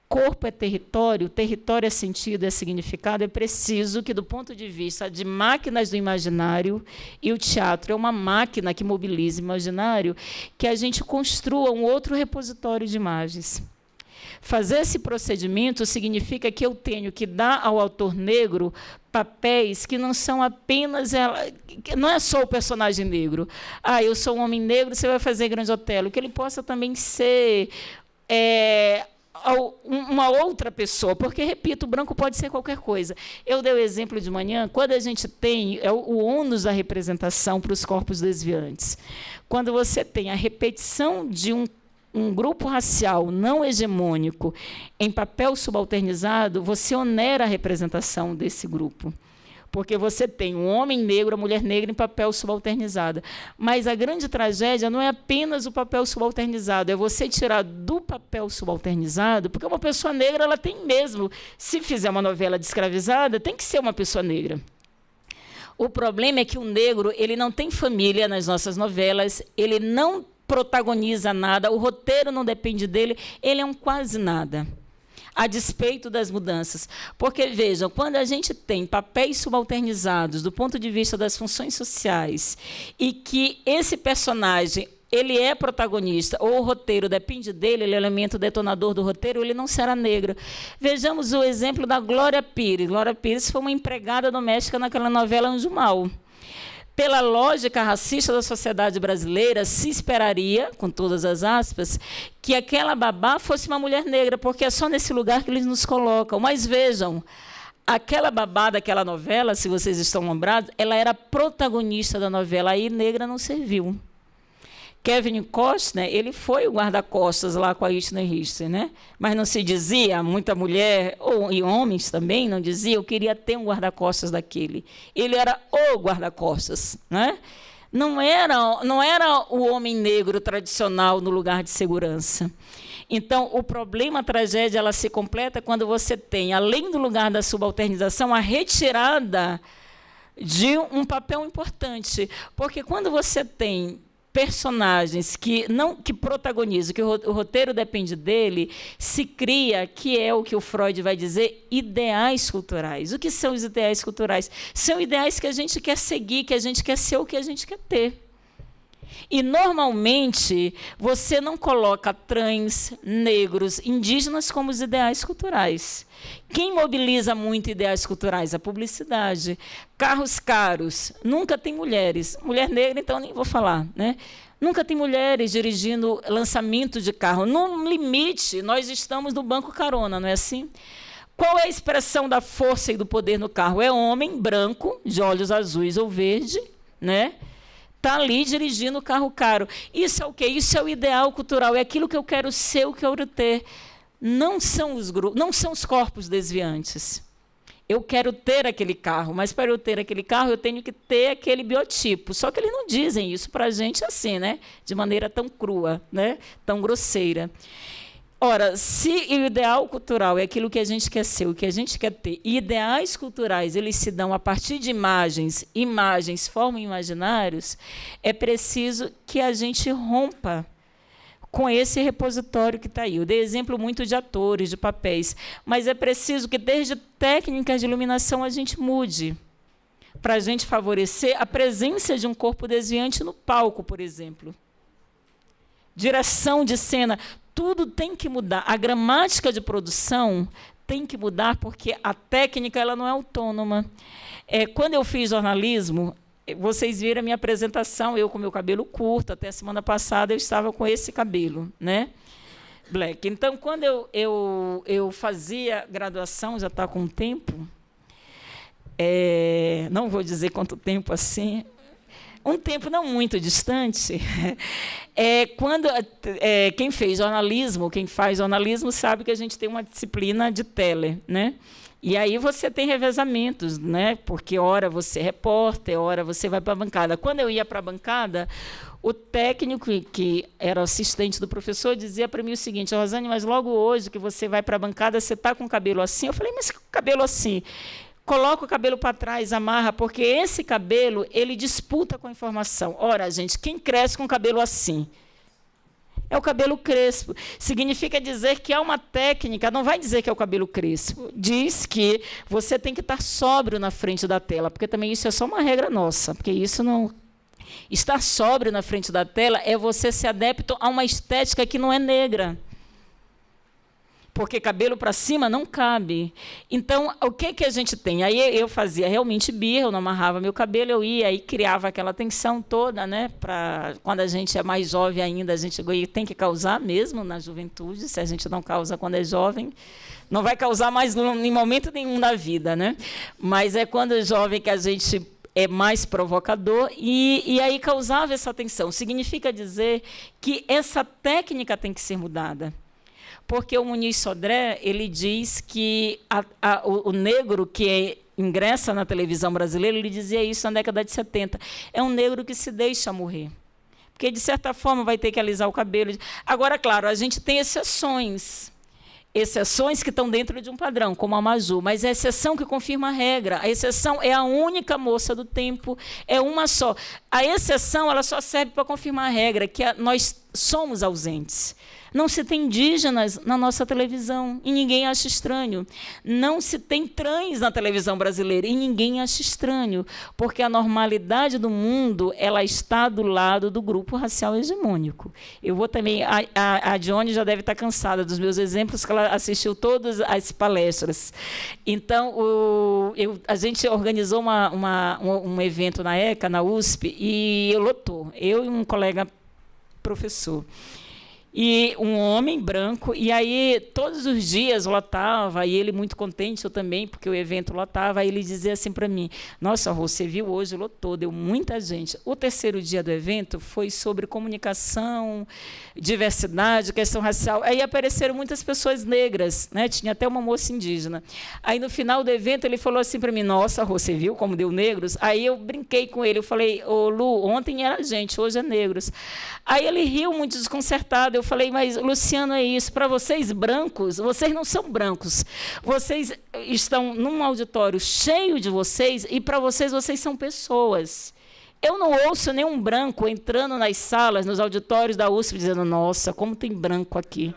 corpo é território, território é sentido, é significado, é preciso que, do ponto de vista de máquinas do imaginário, e o teatro é uma máquina que mobiliza o imaginário, que a gente construa um outro repositório de imagens. Fazer esse procedimento significa que eu tenho que dar ao autor negro papéis que não são apenas... não é só o personagem negro. Eu sou um homem negro, você vai fazer Grande Otelo. Que ele possa também ser... uma outra pessoa, porque, repito, o branco pode ser qualquer coisa. Eu dei o exemplo de manhã, quando a gente tem o ônus da representação para os corpos desviantes. Quando você tem a repetição de um grupo racial não hegemônico em papel subalternizado, você onera a representação desse grupo. Porque você tem um homem negro, a mulher negra em papel subalternizado. Mas a grande tragédia não é apenas o papel subalternizado, é você tirar do papel subalternizado, porque uma pessoa negra ela tem mesmo, se fizer uma novela de escravizada, tem que ser uma pessoa negra. O problema é que o negro ele não tem família nas nossas novelas, ele não protagoniza nada, o roteiro não depende dele, ele é um quase nada. A despeito das mudanças. Porque, vejam, quando a gente tem papéis subalternizados do ponto de vista das funções sociais e que esse personagem ele é protagonista ou o roteiro depende dele, ele é o elemento detonador do roteiro, ele não será negro. Vejamos o exemplo da Glória Pires. Glória Pires foi uma empregada doméstica naquela novela Anjo Mau. Pela lógica racista da sociedade brasileira, se esperaria, com todas as aspas, que aquela babá fosse uma mulher negra, porque é só nesse lugar que eles nos colocam. Mas vejam, aquela babá daquela novela, se vocês estão lembrados, ela era protagonista da novela, aí negra não serviu. Kevin Costner, ele foi o guarda-costas lá com a Whitney Houston, né? Mas não se dizia, muita mulher, e homens também, não dizia, eu queria ter um guarda-costas daquele. Ele era o guarda-costas, né? Não era o homem negro tradicional no lugar de segurança. Então, o problema, a tragédia, ela se completa quando você tem, além do lugar da subalternização, a retirada de um papel importante. Porque quando você tem personagens que protagonizam, que o roteiro depende dele, se cria, que é o que o Freud vai dizer, ideais culturais. O que são os ideais culturais? São ideais que a gente quer seguir, que a gente quer ser o que a gente quer ter. E, normalmente, você não coloca trans, negros, indígenas como os ideais culturais. Quem mobiliza muito ideais culturais? A publicidade. Carros caros. Nunca tem mulheres. Mulher negra, então, nem vou falar, né? Nunca tem mulheres dirigindo lançamento de carro. No limite, nós estamos no banco carona, não é assim? Qual é a expressão da força e do poder no carro? É homem branco, de olhos azuis ou verde, né? Está ali dirigindo o carro caro. Isso é o quê? Isso é o ideal cultural, é aquilo que eu quero ser, o que eu quero ter. Não são os grupos, não são os corpos desviantes. Eu quero ter aquele carro, mas para eu ter aquele carro, eu tenho que ter aquele biotipo. Só que eles não dizem isso para a gente assim, né? De maneira tão crua, né? Tão grosseira. Ora, se o ideal cultural é aquilo que a gente quer ser, o que a gente quer ter, e ideais culturais eles se dão a partir de imagens, imagens formam imaginários, é preciso que a gente rompa com esse repositório que está aí. Eu dei exemplo muito de atores, de papéis, mas é preciso que, desde técnicas de iluminação, a gente mude, para a gente favorecer a presença de um corpo desviante no palco, por exemplo. Direção de cena, tudo tem que mudar. A gramática de produção tem que mudar, porque a técnica ela não é autônoma. Quando eu fiz jornalismo, vocês viram a minha apresentação, eu com meu cabelo curto, até a semana passada eu estava com esse cabelo, né? Black. Então, quando eu fazia graduação, já está com um tempo, não vou dizer quanto tempo assim, um tempo não muito distante, quando quem faz jornalismo sabe que a gente tem uma disciplina de tele, né? E aí você tem revezamentos, né? Porque hora você é repórter, hora você vai para a bancada. Quando eu ia para a bancada, o técnico, que era assistente do professor, dizia para mim o seguinte: Rosane, mas logo hoje que você vai para a bancada, você está com o cabelo assim? Eu falei, mas que cabelo assim? Coloca o cabelo para trás, amarra, porque esse cabelo ele disputa com a informação. Ora, gente, quem cresce com o cabelo assim? É o cabelo crespo. Significa dizer que há uma técnica, não vai dizer que é o cabelo crespo, diz que você tem que estar sóbrio na frente da tela, porque também isso é só uma regra nossa, porque isso não... Estar sóbrio na frente da tela é você ser adepto a uma estética que não é negra. Porque cabelo para cima não cabe. Então, o que a gente tem? Aí eu fazia realmente birra, eu não amarrava meu cabelo, eu ia e criava aquela tensão toda, né? Quando a gente é mais jovem ainda, a gente tem que causar mesmo na juventude. Se a gente não causa quando é jovem, não vai causar mais em momento nenhum da vida, né? Mas é quando é jovem que a gente é mais provocador, e aí causava essa tensão. Significa dizer que essa técnica tem que ser mudada. Porque o Muniz Sodré, ele diz que o negro que ingressa na televisão brasileira, ele dizia isso na década de 70, é um negro que se deixa morrer. Porque, de certa forma, vai ter que alisar o cabelo. Agora, claro, a gente tem exceções que estão dentro de um padrão, como a Maju, mas é a exceção que confirma a regra. A exceção é a única moça do tempo, é uma só. A exceção ela só serve para confirmar a regra, que nós somos ausentes. Não se tem indígenas na nossa televisão e ninguém acha estranho. Não se tem trans na televisão brasileira e ninguém acha estranho, porque a normalidade do mundo ela está do lado do grupo racial hegemônico. Eu vou também... A Dione já deve estar cansada dos meus exemplos, que ela assistiu todas as palestras. Então, a gente organizou um evento na ECA, na USP, e lotou. Eu e um colega professor. E um homem branco, e aí todos os dias lotava, e ele muito contente, eu também, porque o evento lotava, aí ele dizia assim para mim, nossa, Rô, você viu hoje, lotou, deu muita gente. O terceiro dia do evento foi sobre comunicação, diversidade, questão racial, aí apareceram muitas pessoas negras, né? Tinha até uma moça indígena. Aí no final do evento ele falou assim para mim, nossa, Rô, você viu como deu negros? Aí eu brinquei com ele, eu falei, ô Lu, ontem era gente, hoje é negros. Aí ele riu muito desconcertado, eu falei, mas, Luciano, é isso. Para vocês brancos, vocês não são brancos. Vocês estão num auditório cheio de vocês e, para vocês, vocês são pessoas. Eu não ouço nenhum branco entrando nas salas, nos auditórios da USP, dizendo, nossa, como tem branco aqui.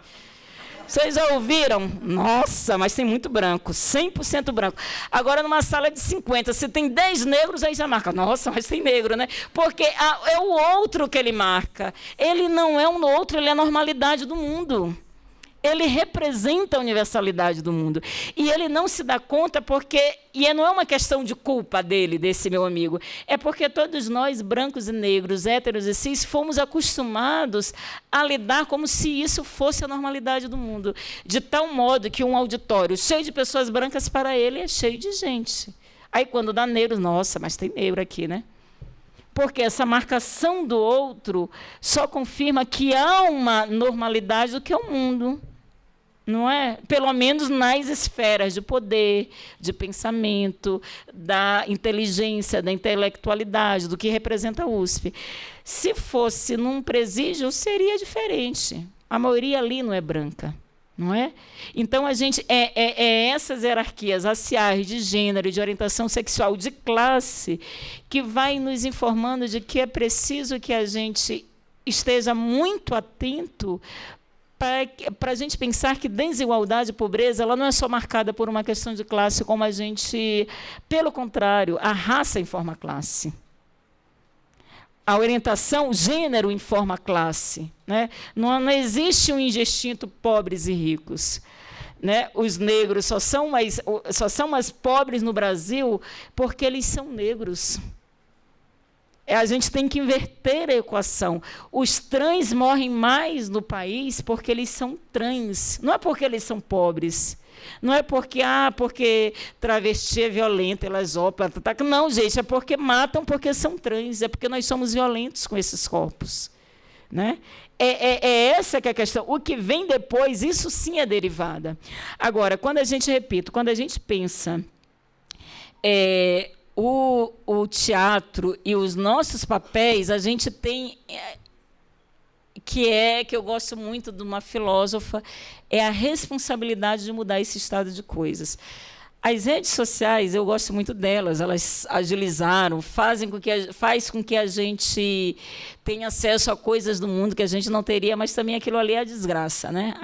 Vocês já ouviram? Nossa, mas tem muito branco, 100% branco. Agora, numa sala de 50, se tem 10 negros, aí já marca. Nossa, mas tem negro, né? Porque é o outro que ele marca. Ele não é um outro, ele é a normalidade do mundo. Ele representa a universalidade do mundo. E ele não se dá conta porque... E não é uma questão de culpa dele, desse meu amigo. É porque todos nós, brancos e negros, héteros e cis, fomos acostumados a lidar como se isso fosse a normalidade do mundo. De tal modo que um auditório cheio de pessoas brancas, para ele, é cheio de gente. Aí, quando dá negros, nossa, mas tem negro aqui, né? Porque essa marcação do outro só confirma que há uma normalidade do que é o mundo. Não é? Pelo menos nas esferas de poder, de pensamento, da inteligência, da intelectualidade, do que representa a USP. Se fosse num presídio, seria diferente. A maioria ali não é branca, não é? Então, a gente essas hierarquias raciais, de gênero, de orientação sexual, de classe, que vai nos informando de que é preciso que a gente esteja muito atento para a gente pensar que desigualdade e pobreza ela não é só marcada por uma questão de classe, como a gente... Pelo contrário, a raça informa a classe. A orientação, o gênero informa a classe. Né? Não existe um indistinto pobres e ricos. Né? Os negros só são mais pobres no Brasil porque eles são negros. A gente tem que inverter a equação. Os trans morrem mais no país porque eles são trans. Não é porque eles são pobres. Não é porque travesti é violenta, elas opram. Não, gente, é porque matam porque são trans. É porque nós somos violentos com esses corpos. Né? É essa que é a questão. O que vem depois, isso sim é derivada. Agora, quando a gente pensa... O teatro e os nossos papéis, a gente tem, que eu gosto muito de uma filósofa, é a responsabilidade de mudar esse estado de coisas. As redes sociais, eu gosto muito delas, elas agilizaram, faz com que a gente tenha acesso a coisas do mundo que a gente não teria, mas também aquilo ali é a desgraça, né?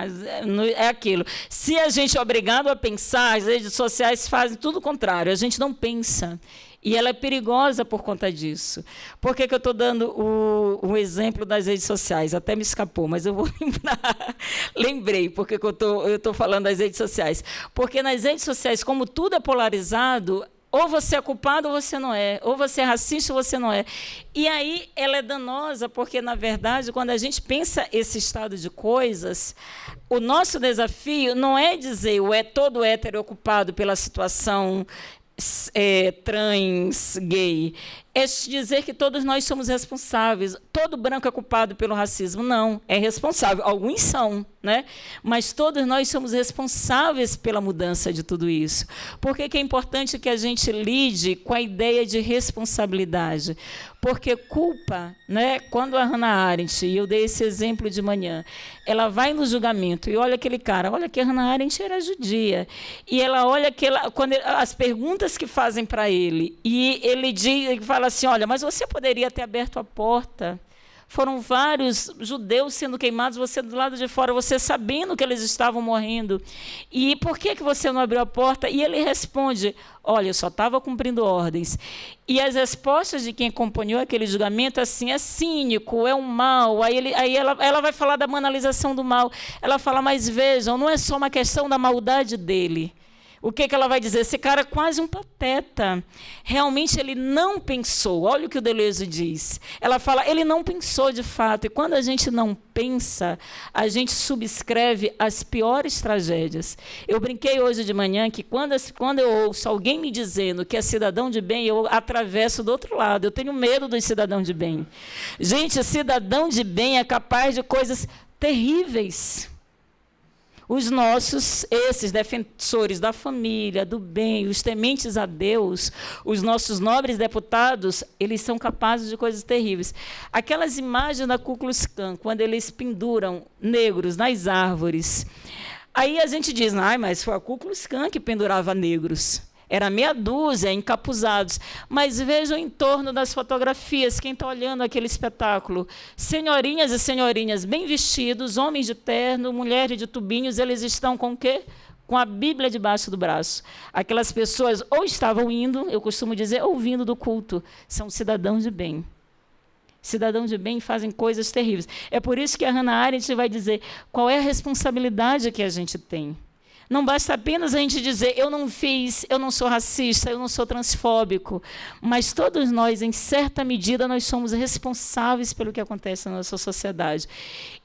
É aquilo. Se a gente é obrigado a pensar, as redes sociais fazem tudo o contrário, a gente não pensa. E ela é perigosa por conta disso. Por que eu estou dando o exemplo das redes sociais? Até me escapou, mas eu vou lembrar. Lembrei porque eu estou falando das redes sociais. Porque nas redes sociais, como tudo é polarizado, ou você é culpado ou você não é. Ou você é racista ou você não é. E aí ela é danosa porque, na verdade, quando a gente pensa esse estado de coisas, o nosso desafio não é dizer todo hétero é ocupado pela situação trans, gay, é dizer que todos nós somos responsáveis. Todo branco é culpado pelo racismo? Não, é responsável. Alguns são, né? Mas todos nós somos responsáveis pela mudança de tudo isso. Por que é importante que a gente lide com a ideia de responsabilidade? Porque culpa, né? Quando a Hannah Arendt, e eu dei esse exemplo de manhã, ela vai no julgamento e olha aquele cara, olha que a Hannah Arendt era judia, e ela olha as perguntas que fazem para ele, e ele fala assim, olha, mas você poderia ter aberto a porta. Foram vários judeus sendo queimados, você do lado de fora, você sabendo que eles estavam morrendo. E por que você não abriu a porta? E ele responde, olha, eu só estava cumprindo ordens. E as respostas de quem acompanhou aquele julgamento, assim, é cínico, é um mal. Aí ela vai falar da banalização do mal. Ela fala, mas vejam, não é só uma questão da maldade dele. O que ela vai dizer? Esse cara é quase um pateta. Realmente ele não pensou. Olha o que o Deleuze diz. Ela fala, ele não pensou de fato. E quando a gente não pensa, a gente subscreve as piores tragédias. Eu brinquei hoje de manhã que quando eu ouço alguém me dizendo que é cidadão de bem, eu atravesso do outro lado. Eu tenho medo do cidadão de bem. Gente, cidadão de bem é capaz de coisas terríveis. Esses defensores da família, do bem, os tementes a Deus, os nossos nobres deputados, eles são capazes de coisas terríveis. Aquelas imagens da Ku Klux Klan, quando eles penduram negros nas árvores, aí a gente diz, mas foi a Ku Klux Klan que pendurava negros. Era meia dúzia, encapuzados. Mas vejam em torno das fotografias, quem está olhando aquele espetáculo. Senhorinhas e senhorinhas bem vestidos, homens de terno, mulheres de tubinhos, eles estão com o quê? Com a Bíblia debaixo do braço. Aquelas pessoas ou estavam indo, eu costumo dizer, ou vindo do culto. São cidadãos de bem. Cidadãos de bem fazem coisas terríveis. É por isso que a Hannah Arendt vai dizer qual é a responsabilidade que a gente tem. Não basta apenas a gente dizer, eu não fiz, eu não sou racista, eu não sou transfóbico, mas todos nós, em certa medida, nós somos responsáveis pelo que acontece na nossa sociedade.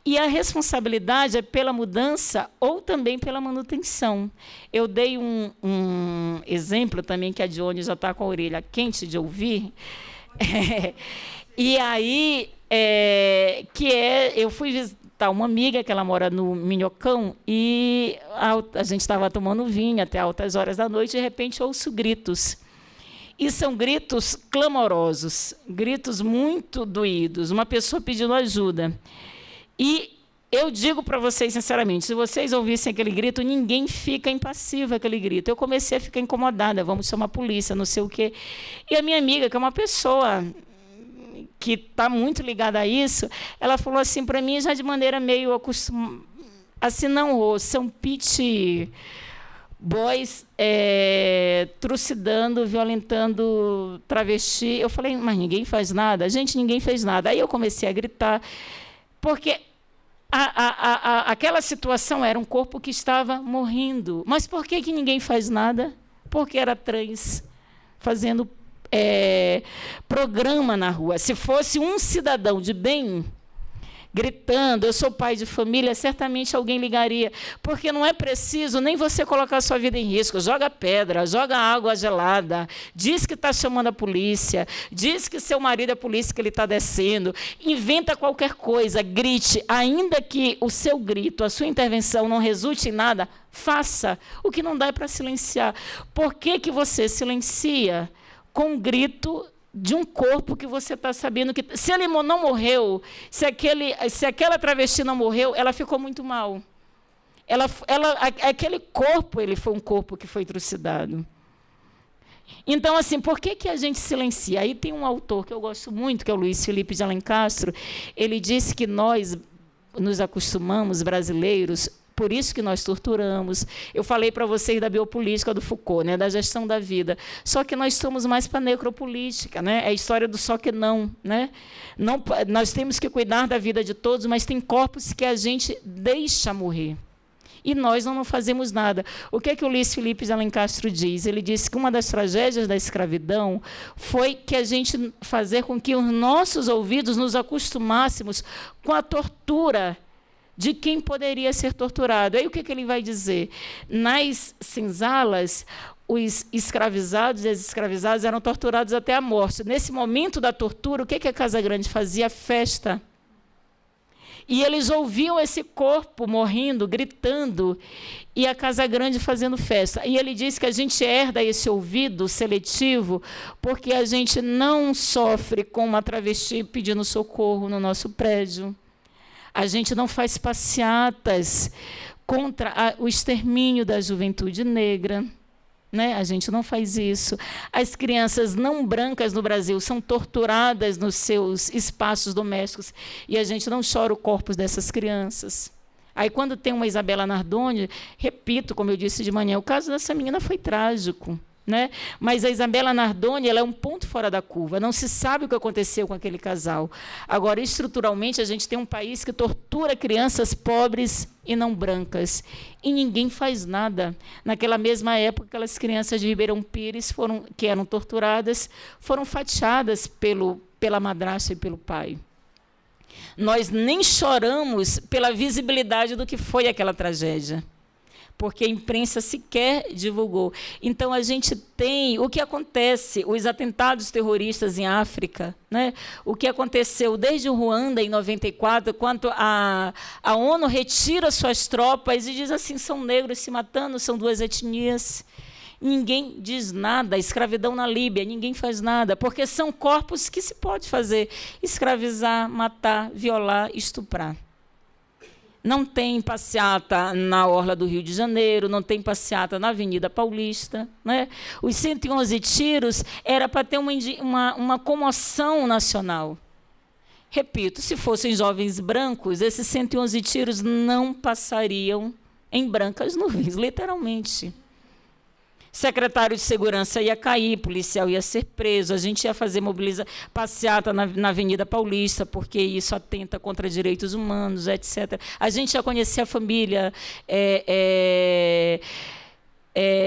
E a responsabilidade é pela mudança ou também pela manutenção. Eu dei um exemplo também, que a Dione já está com a orelha quente de ouvir, e aí, eu fui visitar uma amiga que ela mora no Minhocão e a gente estava tomando vinho até altas horas da noite e, de repente, ouço gritos. E são gritos clamorosos, gritos muito doídos, uma pessoa pedindo ajuda. E eu digo para vocês, sinceramente, se vocês ouvissem aquele grito, ninguém fica impassivo aquele grito. Eu comecei a ficar incomodada, vamos chamar a polícia, não sei o quê. E a minha amiga, que é uma pessoa que está muito ligada a isso, ela falou assim para mim, já de maneira meio acostumada, assim, não, são pit boys trucidando, violentando travesti. Eu falei, mas ninguém faz nada? Gente, ninguém fez nada. Aí eu comecei a gritar, porque aquela situação era um corpo que estava morrendo. Mas por que ninguém faz nada? Porque era trans, fazendo programa na rua. Se fosse um cidadão de bem gritando, eu sou pai de família, certamente alguém ligaria, porque não é preciso nem você colocar a sua vida em risco. Joga pedra, joga água gelada, diz que está chamando a polícia, diz que seu marido é a polícia que ele está descendo, inventa qualquer coisa, grite, ainda que o seu grito, a sua intervenção não resulte em nada, faça. O que não dá é para silenciar. Por que você silencia com um grito de um corpo que você está sabendo que, se ele não morreu, se aquela travesti não morreu, ela ficou muito mal. Aquele corpo, ele foi um corpo que foi trucidado. Então, assim, por que a gente silencia? Aí tem um autor que eu gosto muito, que é o Luiz Felipe de Alencastro. Ele disse que nós nos acostumamos, brasileiros, por isso que nós torturamos. Eu falei para vocês da biopolítica do Foucault, né, da gestão da vida. Só que nós estamos mais para a necropolítica, né? É a história do só que não, né? Não, nós temos que cuidar da vida de todos, mas tem corpos que a gente deixa morrer. E nós não fazemos nada. O que o Luiz Felipe de Alencastro diz? Ele diz que uma das tragédias da escravidão foi que a gente fazer com que os nossos ouvidos nos acostumássemos com a tortura de quem poderia ser torturado. Aí o que ele vai dizer? Nas senzalas, os escravizados e as escravizadas eram torturados até a morte. Nesse momento da tortura, o que a Casa Grande fazia? Festa. E eles ouviam esse corpo morrendo, gritando, e a Casa Grande fazendo festa. E ele diz que a gente herda esse ouvido seletivo porque a gente não sofre com uma travesti pedindo socorro no nosso prédio. A gente não faz passeatas contra o extermínio da juventude negra, né? A gente não faz isso. As crianças não brancas no Brasil são torturadas nos seus espaços domésticos e a gente não chora o corpo dessas crianças. Aí, quando tem uma Isabela Nardoni, repito, como eu disse de manhã, o caso dessa menina foi trágico, né? Mas a Isabela Nardoni, ela é um ponto fora da curva. Não se sabe o que aconteceu com aquele casal. Agora, estruturalmente, a gente tem um país que tortura crianças pobres e não brancas. E ninguém faz nada. Naquela mesma época, aquelas crianças de Ribeirão Pires, que eram torturadas, foram fatiadas pela madrasta e pelo pai. Nós nem choramos pela visibilidade do que foi aquela tragédia, porque a imprensa sequer divulgou. Então, a gente tem o que acontece, os atentados terroristas em África, né? O que aconteceu desde o Ruanda, em 94, quando a ONU retira suas tropas e diz assim, são negros se matando, são duas etnias. Ninguém diz nada. A escravidão na Líbia, ninguém faz nada, porque são corpos que se pode fazer, escravizar, matar, violar, estuprar. Não tem passeata na orla do Rio de Janeiro, não tem passeata na Avenida Paulista, né? Os 111 tiros era para ter uma comoção nacional. Repito, se fossem jovens brancos, esses 111 tiros não passariam em brancas nuvens, literalmente. Secretário de Segurança ia cair, policial ia ser preso, a gente ia fazer passeata na Avenida Paulista, porque isso atenta contra direitos humanos, etc. A gente ia conhecer a família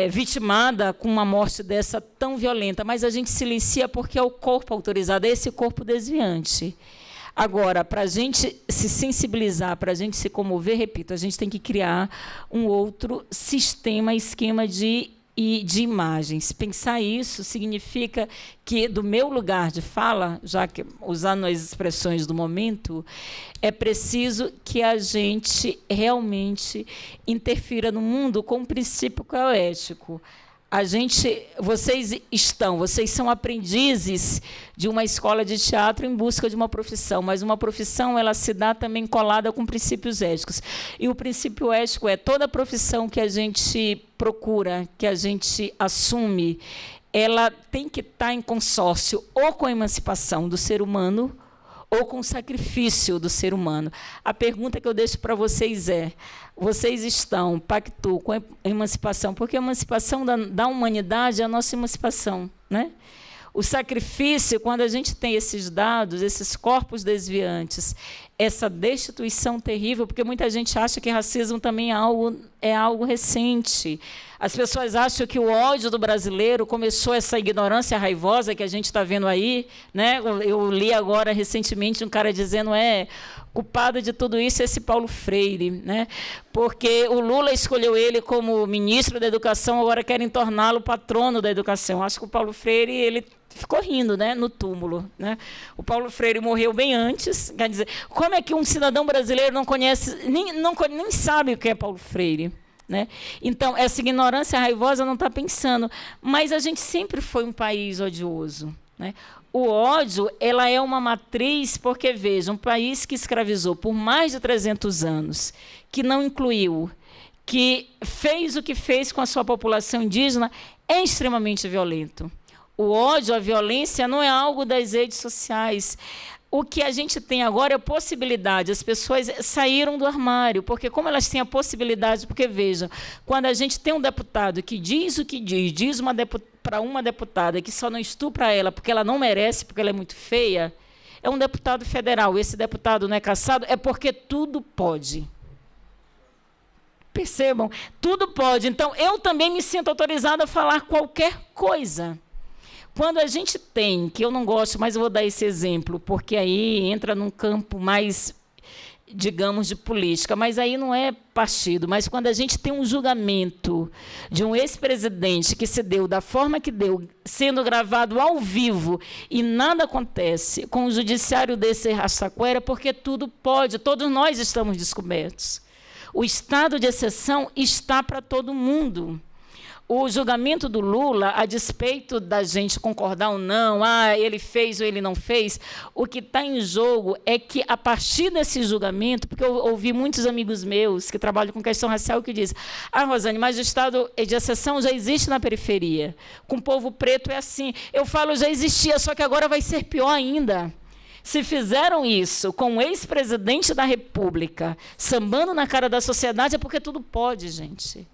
vitimada com uma morte dessa tão violenta, mas a gente silencia porque é o corpo autorizado, é esse corpo desviante. Agora, para a gente se sensibilizar, para a gente se comover, repito, a gente tem que criar um outro sistema, esquema de imagens. Pensar isso significa que, do meu lugar de fala, já que usando as expressões do momento, é preciso que a gente realmente interfira no mundo com um princípio que é o ético. Vocês são aprendizes de uma escola de teatro em busca de uma profissão, mas uma profissão ela se dá também colada com princípios éticos. E o princípio ético é toda profissão que a gente procura, que a gente assume, ela tem que estar em consórcio ou com a emancipação do ser humano ou com o sacrifício do ser humano. A pergunta que eu deixo para vocês é: vocês pactuam com a emancipação? Porque a emancipação da humanidade é a nossa emancipação, né? O sacrifício, quando a gente tem esses dados, esses corpos desviantes, essa destituição terrível, porque muita gente acha que racismo também é algo recente. As pessoas acham que o ódio do brasileiro começou essa ignorância raivosa que a gente está vendo aí, né? Eu li agora recentemente um cara dizendo culpado de tudo isso é esse Paulo Freire, né? Porque o Lula escolheu ele como ministro da Educação, agora querem torná-lo patrono da educação. Acho que o Paulo Freire ele ficou rindo, né, no túmulo, né? O Paulo Freire morreu bem antes, quer dizer, como é que um cidadão brasileiro não conhece, nem sabe o que é Paulo Freire? Né? Então, essa ignorância raivosa não está pensando, mas a gente sempre foi um país odioso. Né? O ódio ela é uma matriz, porque, veja, um país que escravizou por mais de 300 anos, que não incluiu, que fez o que fez com a sua população indígena, é extremamente violento. O ódio, a violência, não é algo das redes sociais. O que a gente tem agora é a possibilidade, as pessoas saíram do armário, porque como elas têm a possibilidade, porque, veja, quando a gente tem um deputado que diz o que diz para uma deputada que só não estupra ela porque ela não merece, porque ela é muito feia, é um deputado federal, esse deputado não é cassado, é porque tudo pode. Percebam? Tudo pode. Então, eu também me sinto autorizada a falar qualquer coisa. Quando a gente tem, que eu não gosto, mas eu vou dar esse exemplo, porque aí entra num campo mais, digamos, de política, mas aí não é partido, mas quando a gente tem um julgamento de um ex-presidente que se deu da forma que deu, sendo gravado ao vivo, e nada acontece com o judiciário desse Arrasta-Coera, porque tudo pode, todos nós estamos descobertos. O estado de exceção está para todo mundo. O julgamento do Lula, a despeito da gente concordar ou não, ele fez ou ele não fez, o que está em jogo é que, a partir desse julgamento, porque eu ouvi muitos amigos meus que trabalham com questão racial que dizem: Rosane, mas o estado de exceção já existe na periferia. Com o povo preto é assim. Eu falo, já existia, só que agora vai ser pior ainda. Se fizeram isso com o ex-presidente da República, sambando na cara da sociedade, é porque tudo pode, gente.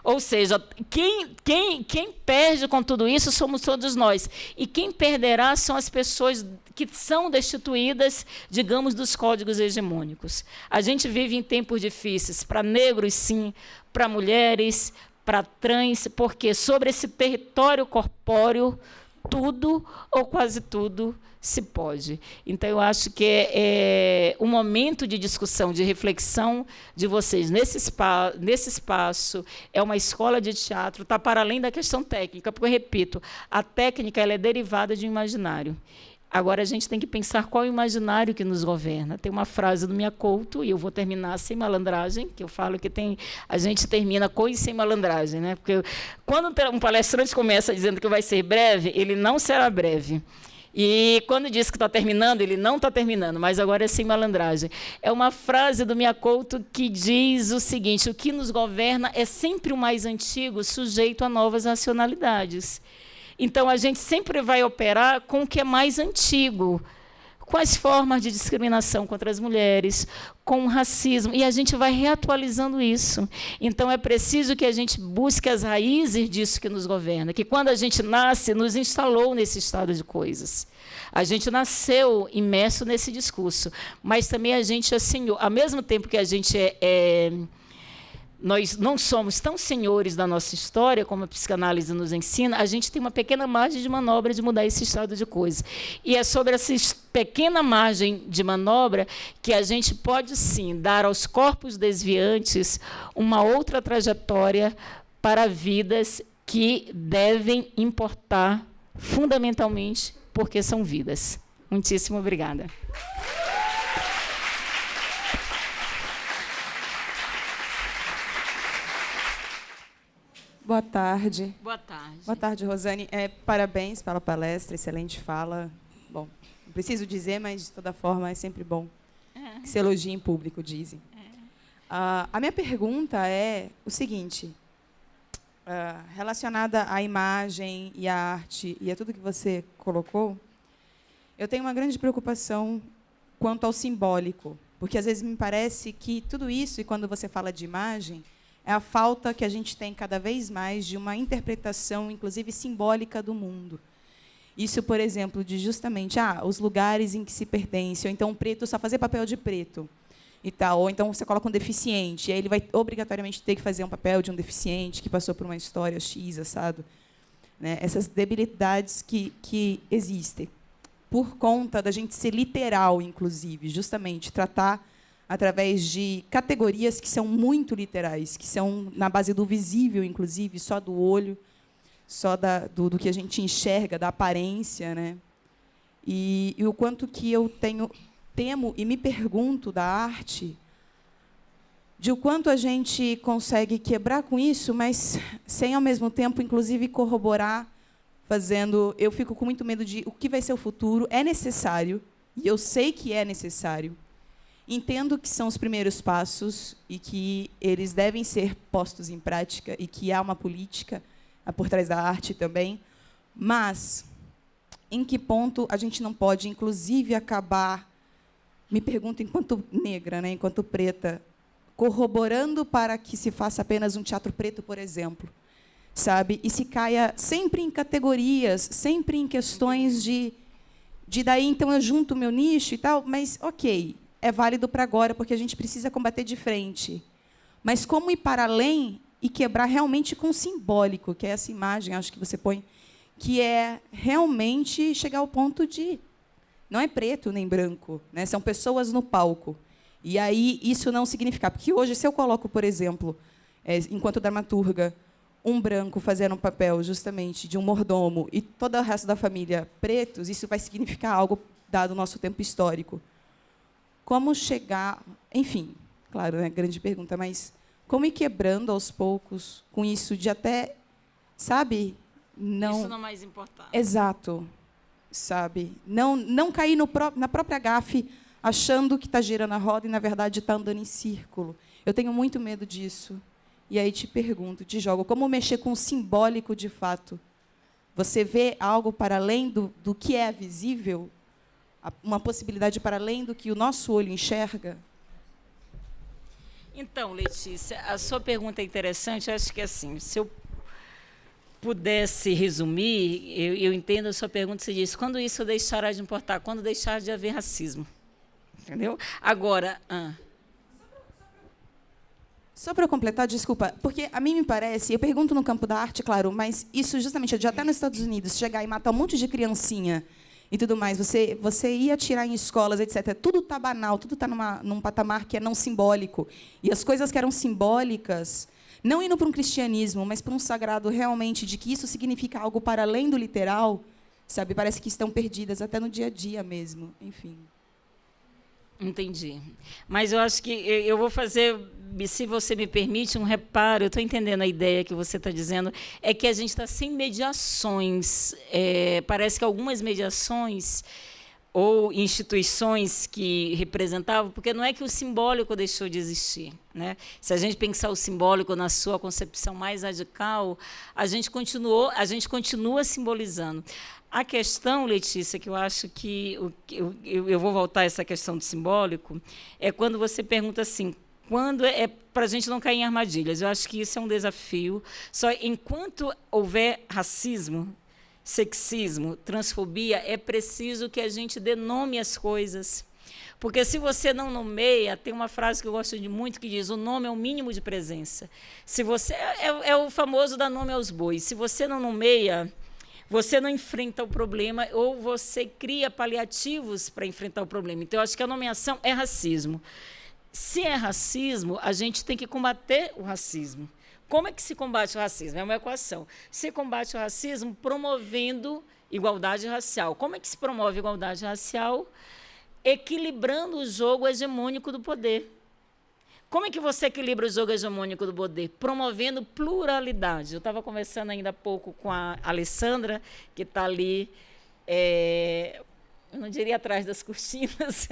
Ou seja, quem perde com tudo isso somos todos nós. E quem perderá são as pessoas que são destituídas, digamos, dos códigos hegemônicos. A gente vive em tempos difíceis, para negros, sim, para mulheres, para trans, porque sobre esse território corpóreo, tudo ou quase tudo se pode. Então, eu acho que é um momento de discussão, de reflexão de vocês nesse espaço. É uma escola de teatro, está para além da questão técnica, porque, eu repito, a técnica ela é derivada de um imaginário. Agora, a gente tem que pensar qual é o imaginário que nos governa. Tem uma frase do Minha Couto, e eu vou terminar sem malandragem, que eu falo que a gente termina com e sem malandragem. Né? Porque quando um palestrante começa dizendo que vai ser breve, ele não será breve. E quando diz que está terminando, ele não está terminando, mas agora é sem malandragem. É uma frase do Miyakoto que diz o seguinte: o que nos governa é sempre o mais antigo, sujeito a novas racionalidades. Então, a gente sempre vai operar com o que é mais antigo, com as formas de discriminação contra as mulheres, com o racismo, e a gente vai reatualizando isso. Então, é preciso que a gente busque as raízes disso que nos governa, que quando a gente nasce, nos instalou nesse estado de coisas. A gente nasceu imerso nesse discurso, mas também a gente é senhor. Ao mesmo tempo que a gente nós não somos tão senhores da nossa história, como a psicanálise nos ensina, a gente tem uma pequena margem de manobra de mudar esse estado de coisa. E é sobre essa pequena margem de manobra que a gente pode, sim, dar aos corpos desviantes uma outra trajetória para vidas que devem importar fundamentalmente porque são vidas. Muitíssimo obrigada. Boa tarde. Boa tarde. Boa tarde, Rosane. Parabéns pela palestra, excelente fala. Bom, não preciso dizer, mas, de toda forma, é sempre bom que se elogie em público, dizem. A minha pergunta é o seguinte, relacionada à imagem e à arte e a tudo que você colocou, eu tenho uma grande preocupação quanto ao simbólico, porque, às vezes, me parece que tudo isso, e quando você fala de imagem, é a falta que a gente tem cada vez mais de uma interpretação, inclusive simbólica, do mundo. Isso, por exemplo, de justamente os lugares em que se pertence, ou então o preto só fazer papel de preto, e tal, ou então você coloca um deficiente, e aí ele vai obrigatoriamente ter que fazer um papel de um deficiente que passou por uma história X, assado. Né? Essas debilidades que existem, por conta da gente ser literal, inclusive, justamente tratar através de categorias que são muito literais, que são na base do visível, inclusive, só do olho, só do que a gente enxerga, da aparência. Né? E o quanto que eu temo e me pergunto da arte, de o quanto a gente consegue quebrar com isso, mas sem, ao mesmo tempo, inclusive, corroborar, fazendo... Eu fico com muito medo de o que vai ser o futuro. É necessário, e eu sei que é necessário. Entendo que são os primeiros passos e que eles devem ser postos em prática e que há uma política por trás da arte também, mas em que ponto a gente não pode, inclusive, acabar, me pergunto, enquanto negra, né, enquanto preta, corroborando para que se faça apenas um teatro preto, por exemplo, sabe? E se caia sempre em categorias, sempre em questões de daí, então, eu junto o meu nicho e tal, mas, ok, é válido para agora, porque a gente precisa combater de frente. Mas como ir para além e quebrar realmente com o simbólico, que é essa imagem, acho que você põe, que é realmente chegar ao ponto de... Não é preto nem branco, né? São pessoas no palco. E aí isso não significa... Porque hoje, se eu coloco, por exemplo, enquanto dramaturga, um branco fazendo um papel justamente de um mordomo e todo o resto da família pretos, isso vai significar algo dado o nosso tempo histórico. Como chegar... Enfim, claro, é grande pergunta, mas como ir quebrando aos poucos com isso de até, sabe... Não... Isso não é mais importante. Exato. Sabe? Não cair na própria gafe, achando que está girando a roda e, na verdade, está andando em círculo. Eu tenho muito medo disso. E aí te pergunto, te jogo, como mexer com o simbólico de fato? Você vê algo para além do que é visível? Uma possibilidade para além do que o nosso olho enxerga? Então, Letícia, a sua pergunta é interessante. Eu acho que, assim, se eu pudesse resumir, eu entendo a sua pergunta. Você diz, quando isso deixará de importar? Quando deixar de haver racismo? Entendeu? Agora... Só para eu completar, desculpa, porque a mim me parece, eu pergunto no campo da arte, claro, mas isso justamente, já está nos Estados Unidos, chegar e matar um monte de criancinha e tudo mais, você ia atirar em escolas, etc. Tudo está banal, tudo está num patamar que é não simbólico. E as coisas que eram simbólicas, não indo para um cristianismo, mas para um sagrado realmente, de que isso significa algo para além do literal, sabe? Parece que estão perdidas até no dia a dia mesmo, enfim. Entendi. Mas eu acho que eu vou fazer, se você me permite, um reparo. Eu estou entendendo a ideia que você está dizendo. É que a gente está sem mediações. Parece que algumas mediações ou instituições que representavam, porque não é que o simbólico deixou de existir, né? Se a gente pensar o simbólico na sua concepção mais radical, a gente continua simbolizando. A questão, Letícia, que eu acho que eu vou voltar a essa questão do simbólico, é quando você pergunta assim, quando é para a gente não cair em armadilhas. Eu acho que isso é um desafio. Só enquanto houver racismo, sexismo, transfobia, é preciso que a gente denome as coisas. Porque se você não nomeia, tem uma frase que eu gosto muito que diz: o nome é o mínimo de presença. Se você é o famoso dar nome aos bois. Se você não nomeia, você não enfrenta o problema ou você cria paliativos para enfrentar o problema. Então, eu acho que a nomeação é racismo. Se é racismo, a gente tem que combater o racismo. Como é que se combate o racismo? É uma equação. Se combate o racismo promovendo igualdade racial. Como é que se promove igualdade racial? Equilibrando o jogo hegemônico do poder. Como é que você equilibra o jogo hegemônico do poder? Promovendo pluralidade. Eu estava conversando ainda há pouco com a Alessandra, que está ali, eu não diria atrás das cortinas,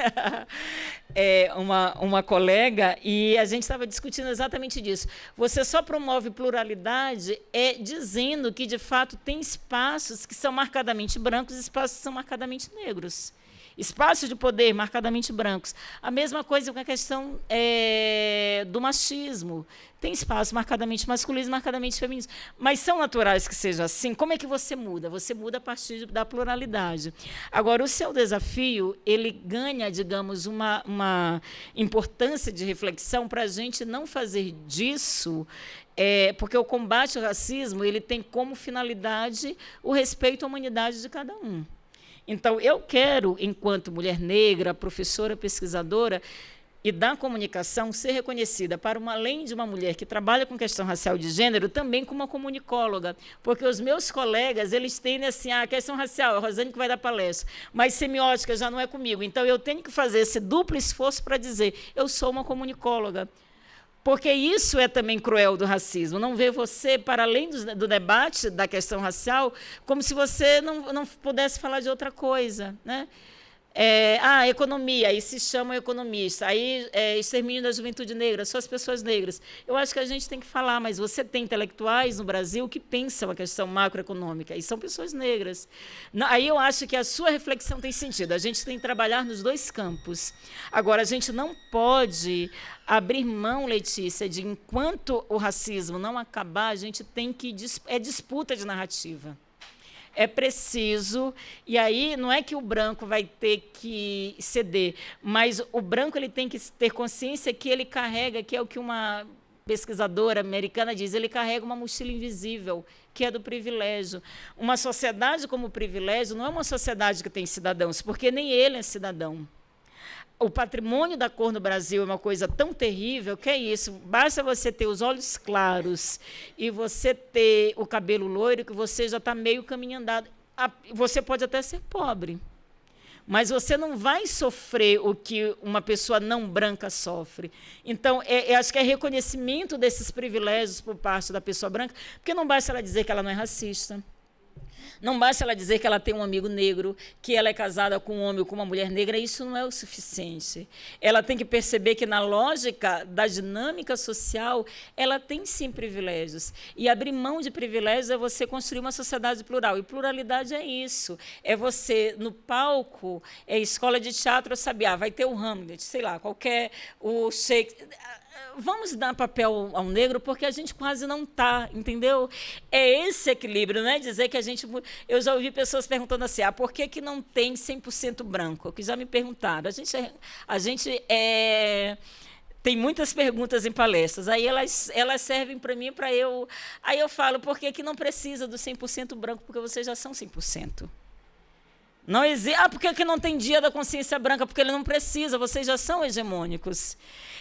uma colega, e a gente estava discutindo exatamente disso. Você só promove pluralidade dizendo que, de fato, tem espaços que são marcadamente brancos e espaços que são marcadamente negros. Espaços de poder marcadamente brancos. A mesma coisa com a questão do machismo. Tem espaços marcadamente masculinos e marcadamente femininos. Mas são naturais que seja assim. Como é que você muda? Você muda a partir da pluralidade. Agora, o seu desafio, ele ganha, digamos, uma importância de reflexão para a gente não fazer disso, porque o combate ao racismo ele tem como finalidade o respeito à humanidade de cada um. Então, eu quero, enquanto mulher negra, professora, pesquisadora e da comunicação, ser reconhecida além de uma mulher que trabalha com questão racial de gênero, também como uma comunicóloga, porque os meus colegas, eles têm assim, a questão racial, a Rosane que vai dar palestra, mas semiótica já não é comigo. Então, eu tenho que fazer esse duplo esforço para dizer, eu sou uma comunicóloga. Porque isso é também cruel do racismo, não ver você, para além do debate da questão racial, como se você não pudesse falar de outra coisa, né? Economia, aí se chama economista, aí extermínio da juventude negra, só as pessoas negras. Eu acho que a gente tem que falar, mas você tem intelectuais no Brasil que pensam a questão macroeconômica, e são pessoas negras. Aí eu acho que a sua reflexão tem sentido, a gente tem que trabalhar nos dois campos. Agora, a gente não pode abrir mão, Letícia, de enquanto o racismo não acabar, a gente tem que... É disputa de narrativa. É preciso, e aí não é que o branco vai ter que ceder, mas o branco ele tem que ter consciência que ele carrega, que é o que uma pesquisadora americana diz, ele carrega uma mochila invisível, que é do privilégio. Uma sociedade como privilégio não é uma sociedade que tem cidadãos, porque nem ele é cidadão. O patrimônio da cor no Brasil é uma coisa tão terrível que é isso. Basta você ter os olhos claros e você ter o cabelo loiro que você já está meio caminho andado. Você pode até ser pobre, mas você não vai sofrer o que uma pessoa não branca sofre. Então, acho que é reconhecimento desses privilégios por parte da pessoa branca, porque não basta ela dizer que ela não é racista. Não basta ela dizer que ela tem um amigo negro, que ela é casada com um homem ou com uma mulher negra, isso não é o suficiente. Ela tem que perceber que, na lógica da dinâmica social, ela tem, sim, privilégios. E abrir mão de privilégios é você construir uma sociedade plural. E pluralidade é isso. É você, no palco, escola de teatro, saber, vai ter o Hamlet, sei lá, o Shakespeare... Vamos dar papel ao negro, porque a gente quase não está, entendeu? É esse equilíbrio, não é dizer que a gente... Eu já ouvi pessoas perguntando assim, por que não tem 100% branco? Que já me perguntaram. A gente tem muitas perguntas em palestras, aí elas servem para mim, Aí eu falo, por que não precisa do 100% branco? Porque vocês já são 100%. Não existe. Ah, por que não tem dia da consciência branca? Porque ele não precisa, vocês já são hegemônicos.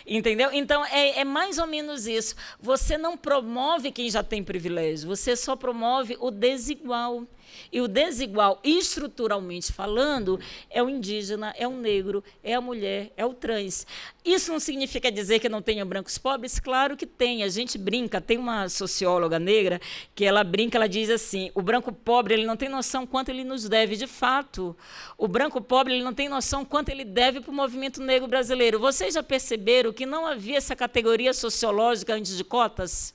Entendeu? Então, é mais ou menos isso. Você não promove quem já tem privilégio, você só promove o desigual. E o desigual, estruturalmente falando, é o indígena, é o negro, é a mulher, é o trans. Isso não significa dizer que não tenha brancos pobres? Claro que tem. A gente brinca, tem uma socióloga negra que ela brinca, ela diz assim, o branco pobre ele não tem noção quanto ele nos deve. De fato, o branco pobre ele não tem noção quanto ele deve para o movimento negro brasileiro. Vocês já perceberam que não havia essa categoria sociológica antes de cotas?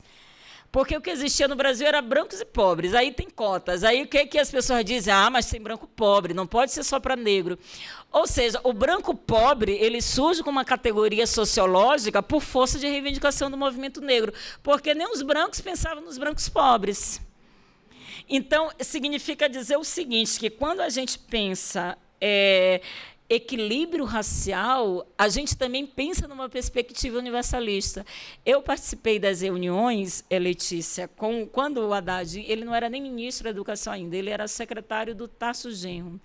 Porque o que existia no Brasil era brancos e pobres, aí tem cotas. Aí o que as pessoas dizem? Ah, mas tem branco pobre, não pode ser só para negro. Ou seja, o branco pobre ele surge como uma categoria sociológica por força de reivindicação do movimento negro, porque nem os brancos pensavam nos brancos pobres. Então, significa dizer o seguinte, que quando a gente pensa equilíbrio racial, a gente também pensa numa perspectiva universalista. Eu participei das reuniões, Letícia, quando o Haddad, ele não era nem ministro da Educação ainda, ele era secretário do Tarso Genro.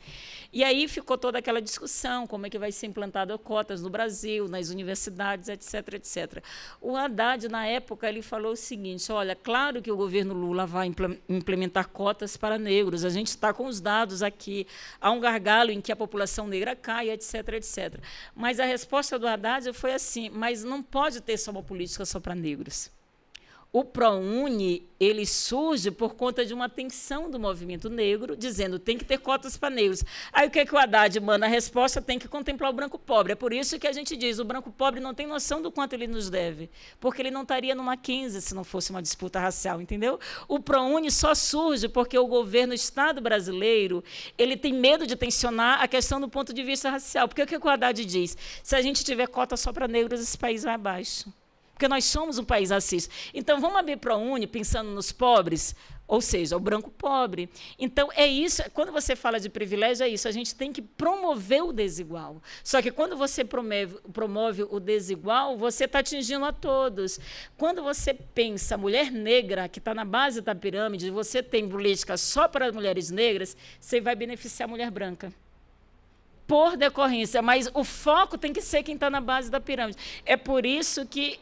E aí ficou toda aquela discussão, como é que vai ser implantado cotas no Brasil, nas universidades, etc., etc. O Haddad, na época, ele falou o seguinte, olha, claro que o governo Lula vai implementar cotas para negros, a gente está com os dados aqui, há um gargalo em que a população negra cai, etc., etc. Mas a resposta do Haddad foi assim, mas não pode ter só uma política só para negros. O ProUni ele surge por conta de uma tensão do movimento negro, dizendo tem que ter cotas para negros. Aí o que o Haddad manda? A resposta tem que contemplar o branco pobre. É por isso que a gente diz o branco pobre não tem noção do quanto ele nos deve, porque ele não estaria no Mackenzie se não fosse uma disputa racial, entendeu? O ProUni só surge porque o governo, o Estado brasileiro, ele tem medo de tensionar a questão do ponto de vista racial. Porque o que o Haddad diz? Se a gente tiver cota só para negros, esse país vai abaixo. Porque nós somos um país racista. Então, vamos abrir ProUni pensando nos pobres, ou seja, o branco pobre. Então, é isso. Quando você fala de privilégio, é isso. A gente tem que promover o desigual. Só que quando você promove o desigual, você está atingindo a todos. Quando você pensa mulher negra, que está na base da pirâmide, você tem política só para mulheres negras, você vai beneficiar a mulher branca. Por decorrência, mas o foco tem que ser quem está na base da pirâmide. É por isso que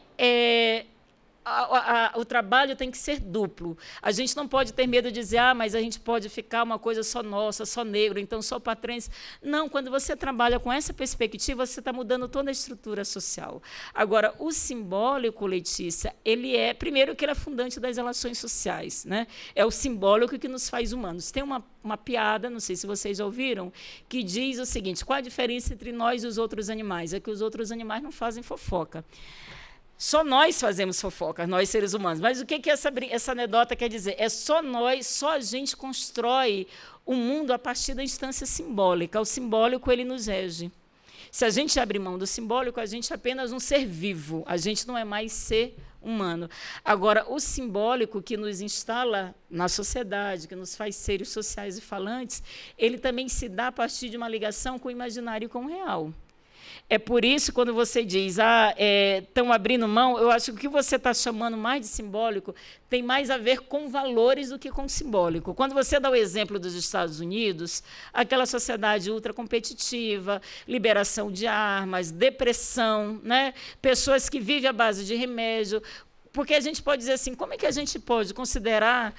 o trabalho tem que ser duplo. A gente não pode ter medo de dizer, mas a gente pode ficar uma coisa só nossa, só negro, então só para trans. Não, quando você trabalha com essa perspectiva, você está mudando toda a estrutura social. Agora, o simbólico, Letícia, ele primeiro que ele é fundante das relações sociais, né? É o simbólico que nos faz humanos. Tem uma piada, não sei se vocês já ouviram, que diz o seguinte, qual a diferença entre nós e os outros animais? É que os outros animais não fazem fofoca. Só nós fazemos fofoca, nós seres humanos. Mas o que essa anedota quer dizer? É só nós, só a gente constrói o mundo a partir da instância simbólica. O simbólico, ele nos rege. Se a gente abrir mão do simbólico, a gente é apenas um ser vivo. A gente não é mais ser humano. Agora, o simbólico que nos instala na sociedade, que nos faz seres sociais e falantes, ele também se dá a partir de uma ligação com o imaginário e com o real. É por isso, quando você diz, estão abrindo mão, eu acho que o que você está chamando mais de simbólico tem mais a ver com valores do que com simbólico. Quando você dá o exemplo dos Estados Unidos, aquela sociedade ultracompetitiva, liberação de armas, depressão, né? Pessoas que vivem à base de remédio, porque a gente pode dizer assim, como é que a gente pode considerar,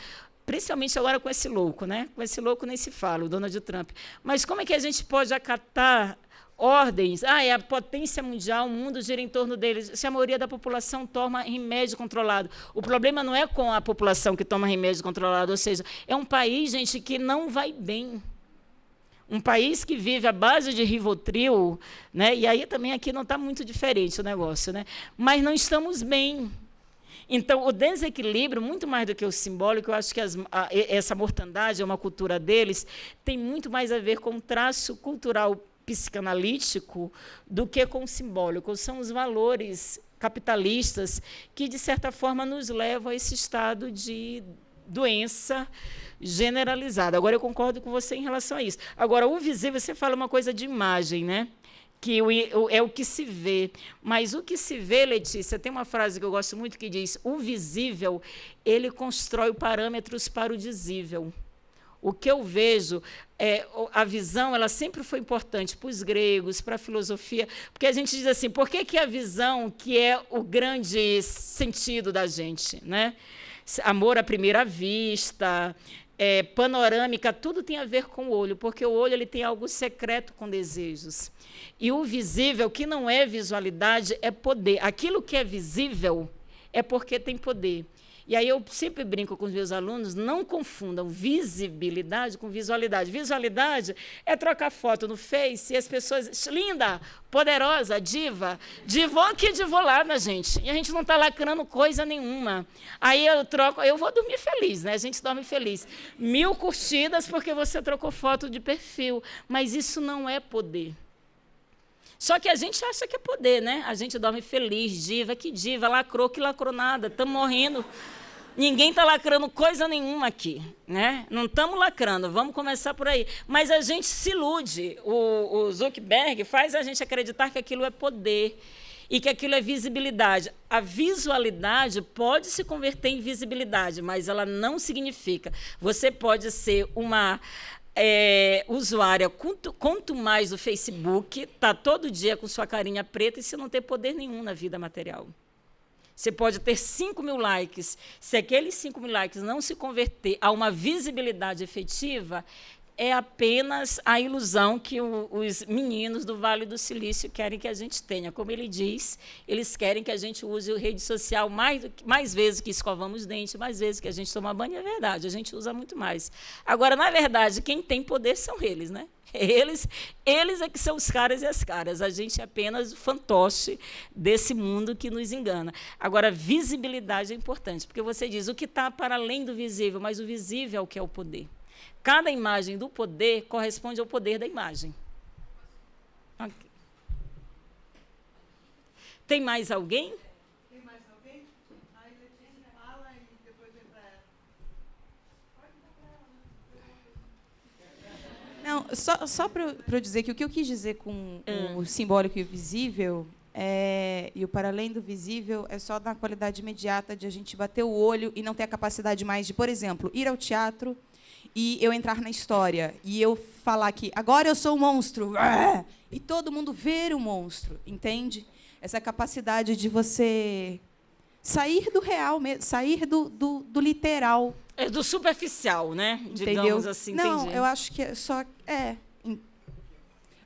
principalmente agora com esse louco, né? Com esse louco nem se fala, o Donald Trump, mas como é que a gente pode acatar ordens, é a potência mundial, o mundo gira em torno deles, se a maioria da população toma remédio controlado. O problema não é com a população que toma remédio controlado, ou seja, é um país, gente, que não vai bem. Um país que vive à base de Rivotril, né? E aí também aqui não está muito diferente o negócio, né? Mas não estamos bem. Então, o desequilíbrio, muito mais do que o simbólico, eu acho que essa mortandade, é uma cultura deles, tem muito mais a ver com o traço cultural psicanalítico do que com o simbólico. São os valores capitalistas que, de certa forma, nos levam a esse estado de doença generalizada. Agora, eu concordo com você em relação a isso. Agora, o visível, você fala uma coisa de imagem, né? Que é o que se vê. Mas o que se vê, Letícia, tem uma frase que eu gosto muito que diz, o visível, ele constrói parâmetros para o dizível. O que eu vejo, a visão, ela sempre foi importante para os gregos, para a filosofia, porque a gente diz assim, por que a visão que é o grande sentido da gente, né? Amor à primeira vista, panorâmica, tudo tem a ver com o olho, porque o olho ele tem algo secreto com desejos. E o visível, que não é visualidade, é poder. Aquilo que é visível é porque tem poder. E aí eu sempre brinco com os meus alunos, não confundam visibilidade com visualidade. Visualidade é trocar foto no Face e as pessoas, linda, poderosa, diva, divô que divolada, gente. E a gente não está lacrando coisa nenhuma. Aí eu troco, eu vou dormir feliz, né? A gente dorme feliz. 1000 curtidas porque você trocou foto de perfil. Mas isso não é poder. Só que a gente acha que é poder, né? A gente dorme feliz, diva, que diva, lacrou, que lacrou nada, estamos morrendo. Ninguém está lacrando coisa nenhuma aqui, né? Não estamos lacrando, vamos começar por aí. Mas a gente se ilude, o Zuckerberg faz a gente acreditar que aquilo é poder e que aquilo é visibilidade. A visualidade pode se converter em visibilidade, mas ela não significa. Você pode ser uma usuária, quanto mais o Facebook, está todo dia com sua carinha preta e você não tem poder nenhum na vida material. Você pode ter 5.000 likes. Se aqueles 5.000 likes não se converter a uma visibilidade efetiva, é apenas a ilusão que os meninos do Vale do Silício querem que a gente tenha. Como ele diz, eles querem que a gente use a rede social mais vezes que escovamos dentes, mais vezes que a gente toma banho. É verdade, a gente usa muito mais. Agora, na verdade, quem tem poder são eles, né? Eles é que são os caras e as caras. A gente é apenas o fantoche desse mundo que nos engana. Agora, visibilidade é importante, porque você diz o que está para além do visível, mas o visível é o que é o poder. Cada imagem do poder corresponde ao poder da imagem. Okay. Tem mais alguém? Tem mais alguém? Aí Letícia fala e depois vem para ela. Pode dar para ela. Não, só para eu dizer que o que eu quis dizer com o simbólico e o visível, e o para além do visível, é só na qualidade imediata de a gente bater o olho e não ter a capacidade mais de, por exemplo, ir ao teatro e eu entrar na história e eu falar que agora eu sou um monstro e todo mundo ver o monstro, entende? Essa capacidade de você sair do real, sair do literal. É do superficial, né? Entendeu? Digamos assim. Não, entendi. eu acho que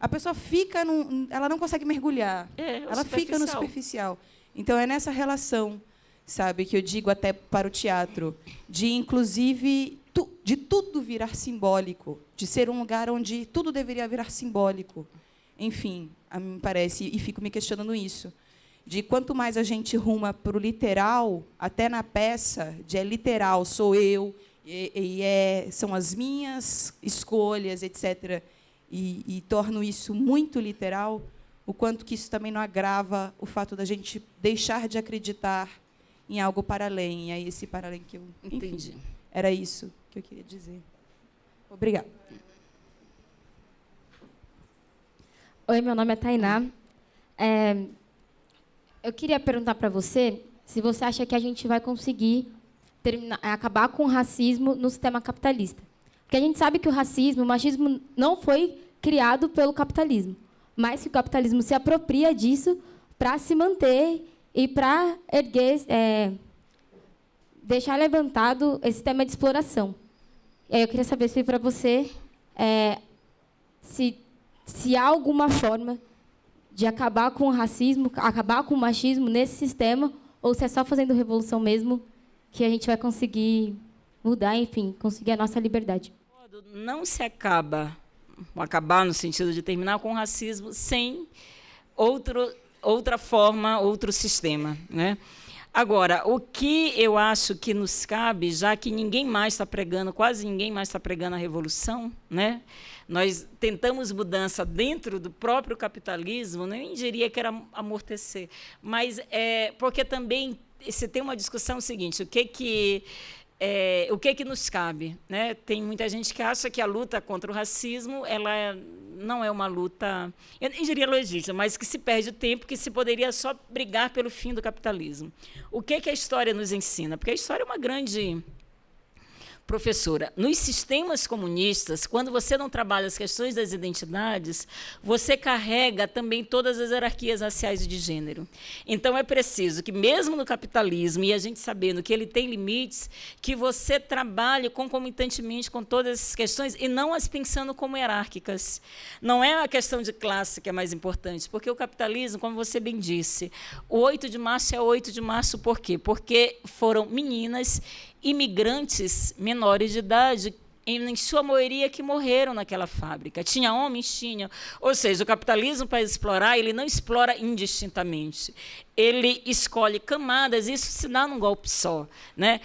a pessoa fica ela não consegue mergulhar. Ela fica no superficial. Então é nessa relação, sabe, que eu digo até para o teatro, de inclusive de tudo virar simbólico, de ser um lugar onde tudo deveria virar simbólico. Enfim, a mim me parece, e fico me questionando isso, de quanto mais a gente ruma para o literal, até na peça, de literal, sou eu, são as minhas escolhas, etc., e torno isso muito literal, o quanto que isso também não agrava o fato da gente deixar de acreditar em algo para além. E aí esse para além que eu... Entendi. Enfim, era isso que eu queria dizer. Obrigada. Oi, meu nome é Tainá. Eu queria perguntar para você se você acha que a gente vai conseguir acabar com o racismo no sistema capitalista. Porque a gente sabe que o racismo, o machismo não foi criado pelo capitalismo, mas que o capitalismo se apropria disso para se manter e para erguer, deixar levantado esse tema de exploração. E aí eu queria saber se para você se há alguma forma de acabar com o racismo, acabar com o machismo nesse sistema, ou se é só fazendo revolução mesmo que a gente vai conseguir mudar, enfim, conseguir a nossa liberdade. Não se acabar no sentido de terminar com o racismo sem outra forma, outro sistema, né? Agora, o que eu acho que nos cabe, já que ninguém mais está pregando, quase ninguém mais está pregando a revolução, né? Nós tentamos mudança dentro do próprio capitalismo, nem diria que era amortecer, mas porque também se tem uma discussão seguinte, o que nos cabe, né? Tem muita gente que acha que a luta contra o racismo ela não é uma luta, eu nem diria legítima, mas que se perde tempo, que se poderia só brigar pelo fim do capitalismo. O que a história nos ensina? Porque a história é uma grande Professora, nos sistemas comunistas, quando você não trabalha as questões das identidades, você carrega também todas as hierarquias raciais e de gênero. Então, é preciso que, mesmo no capitalismo, e a gente sabendo que ele tem limites, que você trabalhe concomitantemente com todas essas questões e não as pensando como hierárquicas. Não é a questão de classe que é mais importante, porque o capitalismo, como você bem disse, o 8 de março é 8 de março por quê? Porque foram meninas imigrantes menores de idade, em sua maioria, que morreram naquela fábrica. Tinha homens? Tinha. Ou seja, o capitalismo, para explorar, ele não explora indistintamente. Ele escolhe camadas, isso se dá num golpe só, né?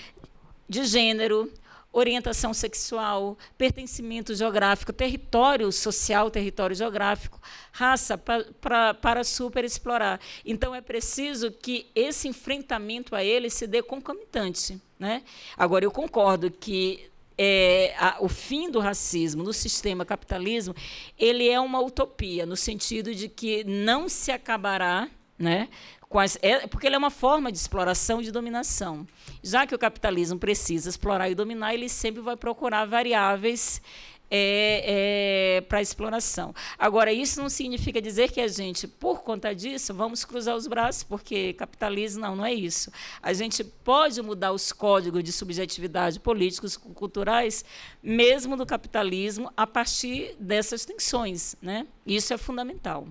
De gênero, orientação sexual, pertencimento geográfico, território social, território geográfico, raça, para superexplorar. Então, é preciso que esse enfrentamento a ele se dê concomitante, né? Agora, eu concordo que o fim do racismo no sistema capitalismo ele é uma utopia, no sentido de que não se acabará, né, porque ele é uma forma de exploração e de dominação. Já que o capitalismo precisa explorar e dominar, ele sempre vai procurar variáveis para a exploração. Agora, isso não significa dizer que a gente, por conta disso, vamos cruzar os braços, porque capitalismo não é isso. A gente pode mudar os códigos de subjetividade políticos, culturais, mesmo do capitalismo, a partir dessas tensões, né? Isso é fundamental.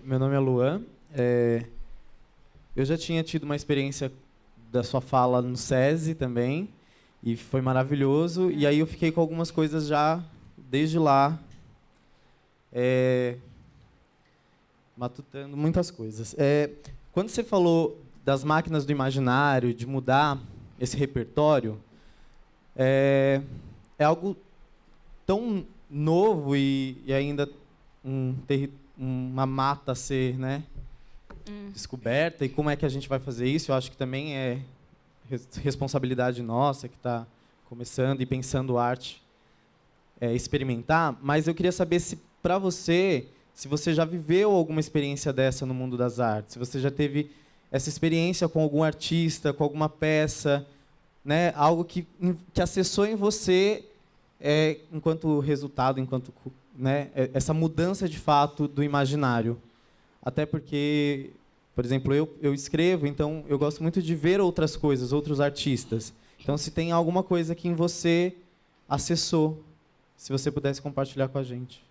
Meu nome é Luan. Eu já tinha tido uma experiência da sua fala no SESI também, e foi maravilhoso. E aí eu fiquei com algumas coisas já, desde lá, matutando muitas coisas. Quando você falou das máquinas do imaginário, de mudar esse repertório, é algo tão novo e ainda uma mata a ser, né, descoberta. E como é que a gente vai fazer isso? Eu acho que também é responsabilidade nossa, que está começando e pensando arte, experimentar. Mas eu queria saber se, para você, se você já viveu alguma experiência dessa no mundo das artes, se você já teve essa experiência com algum artista, com alguma peça, né, algo que acessou em você enquanto resultado, enquanto, né, essa mudança de fato do imaginário. Até porque, por exemplo, eu escrevo, então eu gosto muito de ver outras coisas, outros artistas. Então, se tem alguma coisa que em você acessou, se você pudesse compartilhar com a gente.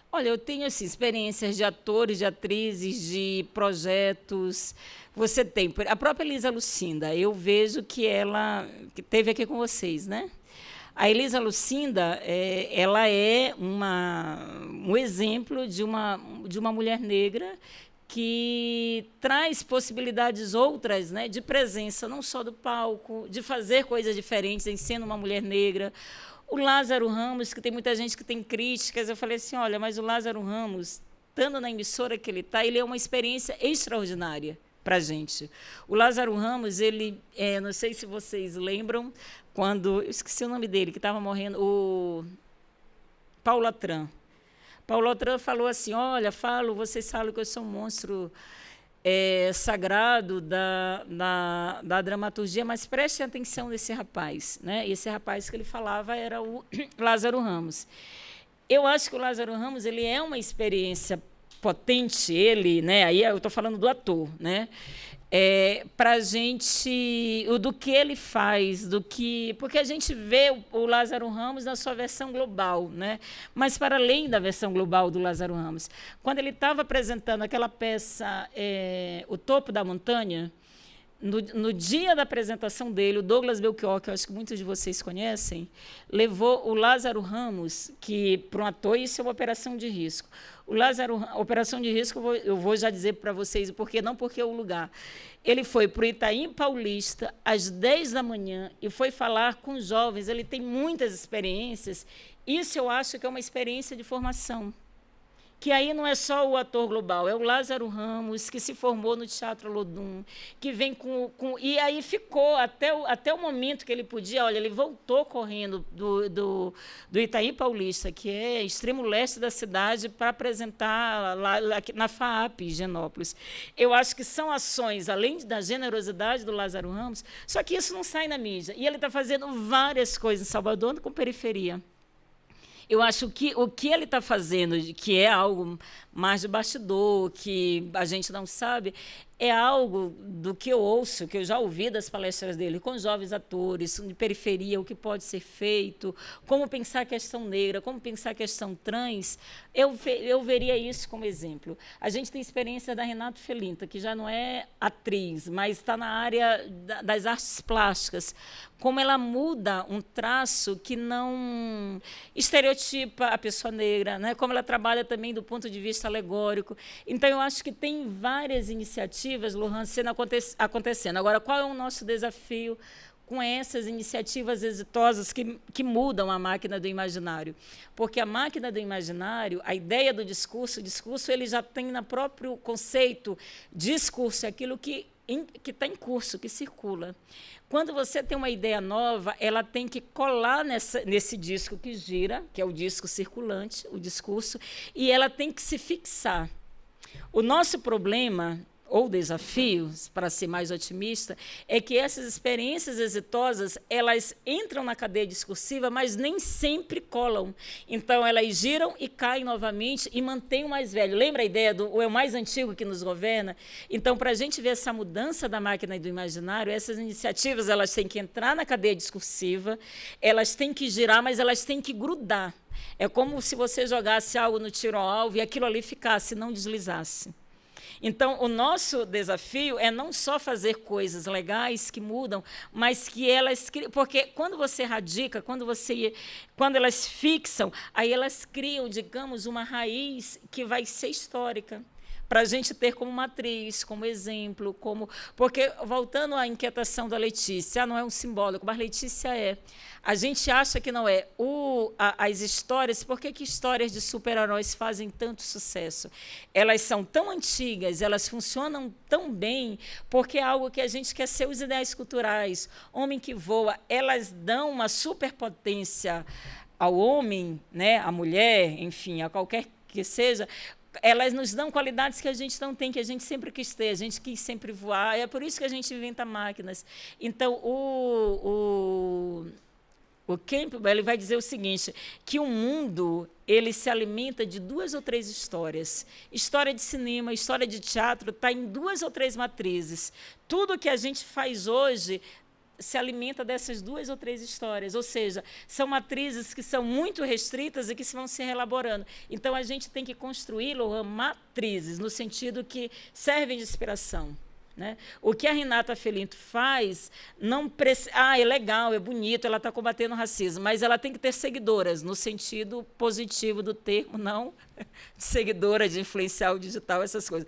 Olha, eu tenho assim, experiências de atores, de atrizes, de projetos. Você tem a própria Elisa Lucinda. Eu vejo que ela que esteve aqui com vocês, né? A Elisa Lucinda, ela é um exemplo de uma mulher negra que traz possibilidades outras, né, de presença, não só do palco, de fazer coisas diferentes em sendo uma mulher negra. O Lázaro Ramos, que tem muita gente que tem críticas, eu falei assim, olha, mas o Lázaro Ramos, estando na emissora que ele está, ele é uma experiência extraordinária para a gente. O Lázaro Ramos, ele, não sei se vocês lembram, quando, eu esqueci o nome dele, que estava morrendo, o Paulo Atran. Paulo Atran falou assim, olha, vocês falam que eu sou um monstro sagrado da dramaturgia, mas prestem atenção nesse rapaz, né? E esse rapaz que ele falava era o Lázaro Ramos. Eu acho que o Lázaro Ramos ele é uma experiência potente, ele, né? Aí eu estou falando do ator, né? Para a gente, do que ele faz, porque a gente vê o Lázaro Ramos na sua versão global, né? Mas para além da versão global do Lázaro Ramos, quando ele estava apresentando aquela peça, O Topo da Montanha, no dia da apresentação dele, o Douglas Belchior, que eu acho que muitos de vocês conhecem, levou o Lázaro Ramos, que para um ator isso é uma operação de risco. Operação de risco, eu vou já dizer para vocês o porquê, não porque é o lugar. Ele foi para o Itaim Paulista, às 10 da manhã, e foi falar com jovens. Ele tem muitas experiências. Isso eu acho que é uma experiência de formação. que aí não é só o ator global, é o Lázaro Ramos, que se formou no Teatro Lodum, que vem e aí ficou até o momento que ele podia, olha, ele voltou correndo do Itaim Paulista, que é extremo leste da cidade, para apresentar lá na FAAP, Higienópolis. Eu acho que são ações, além da generosidade do Lázaro Ramos, só que isso não sai na mídia. E ele está fazendo várias coisas em Salvador, com periferia. Eu acho que o que ele está fazendo, que é algo mais de bastidor, que a gente não sabe, é algo do que eu ouço, que eu já ouvi das palestras dele, com jovens atores, de periferia, o que pode ser feito, como pensar a questão negra, como pensar a questão trans. Eu veria isso como exemplo. A gente tem experiência da Renata Felinta, que já não é atriz, mas está na área das artes plásticas. Como ela muda um traço que não estereotipa a pessoa negra, né? Como ela trabalha também do ponto de vista alegórico. Então, eu acho que tem várias iniciativas, Lohan, acontecendo. Agora, qual é o nosso desafio com essas iniciativas exitosas que mudam a máquina do imaginário? Porque a máquina do imaginário, a ideia do discurso, o discurso ele já tem no próprio conceito, discurso é aquilo que está em curso, que circula. Quando você tem uma ideia nova, ela tem que colar nesse disco que gira, que é o disco circulante, o discurso, e ela tem que se fixar. O nosso problema, ou desafio, para ser mais otimista, é que essas experiências exitosas, elas entram na cadeia discursiva, mas nem sempre colam. Então, elas giram e caem novamente e mantêm o mais velho. Lembra a ideia do é o mais antigo que nos governa? Então, para a gente ver essa mudança da máquina e do imaginário, essas iniciativas elas têm que entrar na cadeia discursiva, elas têm que girar, mas elas têm que grudar. É como se você jogasse algo no tiro ao alvo e aquilo ali ficasse, não deslizasse. Então, o nosso desafio é não só fazer coisas legais que mudam, mas que elas... Porque quando você radica, quando elas fixam, aí elas criam, digamos, uma raiz que vai ser histórica, para a gente ter como matriz, como exemplo, porque, voltando à inquietação da Letícia, não é um simbólico, mas Letícia é. A gente acha que não é. As histórias, por que histórias de super-heróis fazem tanto sucesso? Elas são tão antigas, elas funcionam tão bem, porque é algo que a gente quer ser os ideais culturais. Homem que voa, elas dão uma superpotência ao homem, né, à mulher, enfim, a qualquer que seja. Elas nos dão qualidades que a gente não tem, que a gente sempre quis ter, a gente quis sempre voar, é por isso que a gente inventa máquinas. Então, o Campbell ele vai dizer o seguinte, que o mundo ele se alimenta de 2 ou 3 histórias. História de cinema, história de teatro, está em 2 ou 3 matrizes. Tudo que a gente faz hoje se alimenta dessas 2 ou 3 histórias, ou seja, são matrizes que são muito restritas e que vão se reelaborando. Então, a gente tem que construir matrizes, no sentido que servem de inspiração. Né? O que a Renata Felinto faz, é legal, é bonito, ela está combatendo o racismo, mas ela tem que ter seguidoras, no sentido positivo do termo, não de seguidora, de influenciar o digital, essas coisas.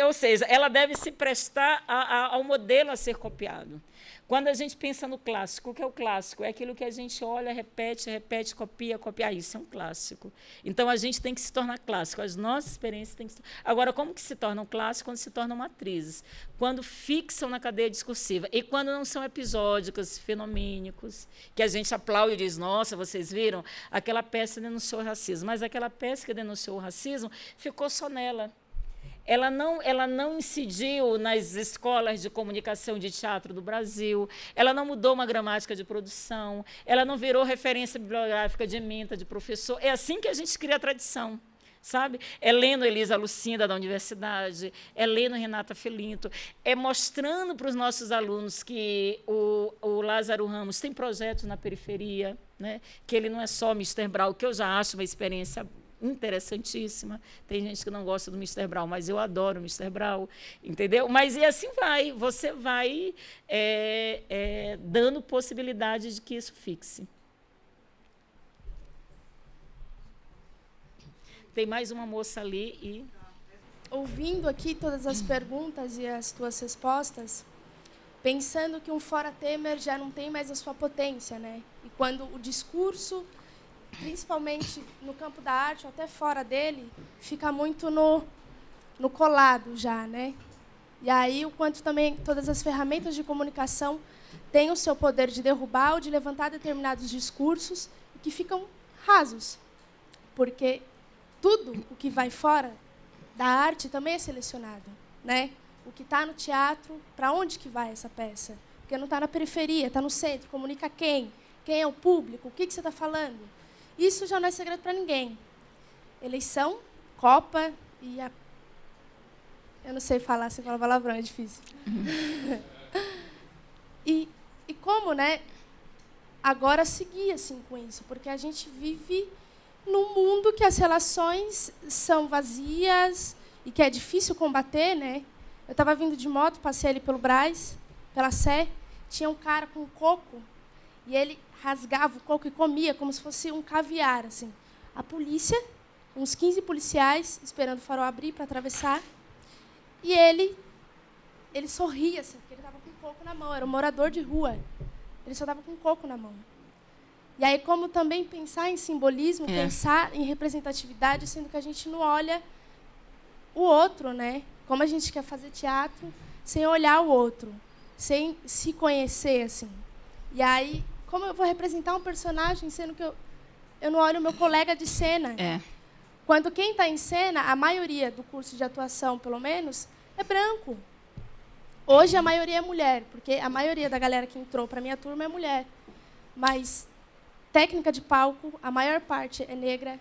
Ou seja, ela deve se prestar ao modelo a ser copiado. Quando a gente pensa no clássico, o que é o clássico? É aquilo que a gente olha, repete, copia. Isso é um clássico. Então, a gente tem que se tornar clássico. As nossas experiências têm que se... Agora, como que se tornam clássicos? Quando se tornam matrizes. Quando fixam na cadeia discursiva. E quando não são episódicos, fenomênicos, que a gente aplaude e diz, nossa, vocês viram? Aquela peça denunciou o racismo. Mas aquela peça que denunciou o racismo ficou só nela. Ela não incidiu nas escolas de comunicação de teatro do Brasil, ela não mudou uma gramática de produção, ela não virou referência bibliográfica de ementa de professor. É assim que a gente cria a tradição, sabe? É lendo Elisa Lucinda, da universidade, é lendo Renata Felinto, é mostrando para os nossos alunos que o Lázaro Ramos tem projetos na periferia, né? Que ele não é só Mr. Brown, que eu já acho uma experiência interessantíssima. Tem gente que não gosta do Mr. Brown, mas eu adoro o Mr. Brown, entendeu? Mas e assim vai, você vai dando possibilidade de que isso fixe. Tem mais uma moça ali e... Ouvindo aqui todas as perguntas e as tuas respostas, pensando que um fora Temer já não tem mais a sua potência, né? E quando o discurso principalmente no campo da arte ou até fora dele, fica muito no colado já, né? E aí o quanto também todas as ferramentas de comunicação têm o seu poder de derrubar ou de levantar determinados discursos que ficam rasos, porque tudo o que vai fora da arte também é selecionado, né? O que está no teatro, para onde que vai essa peça? Porque não está na periferia, está no centro, comunica quem? Quem é o público? O que você está falando? Isso já não é segredo para ninguém. Eleição, Copa e a... Eu não sei falar, se fala palavrão, é difícil. E como, né, agora seguir assim, com isso? Porque a gente vive num mundo que as relações são vazias e que é difícil combater, né? Eu estava vindo de moto, passei ali pelo Brás, pela Sé, tinha um cara com um coco e ele rasgava o coco e comia como se fosse um caviar, assim. A polícia, uns 15 policiais esperando o farol abrir para atravessar, e ele sorria, assim, porque ele estava com um coco na mão, era um morador de rua. Ele só estava com um coco na mão. E aí, como também pensar em simbolismo, pensar em representatividade, sendo que a gente não olha o outro, né? Como a gente quer fazer teatro sem olhar o outro, sem se conhecer, assim. E aí, como eu vou representar um personagem, sendo que eu não olho o meu colega de cena? Quando quem está em cena, a maioria do curso de atuação, pelo menos, é branco. Hoje, a maioria é mulher, porque a maioria da galera que entrou para a minha turma é mulher. Mas técnica de palco, a maior parte é negra,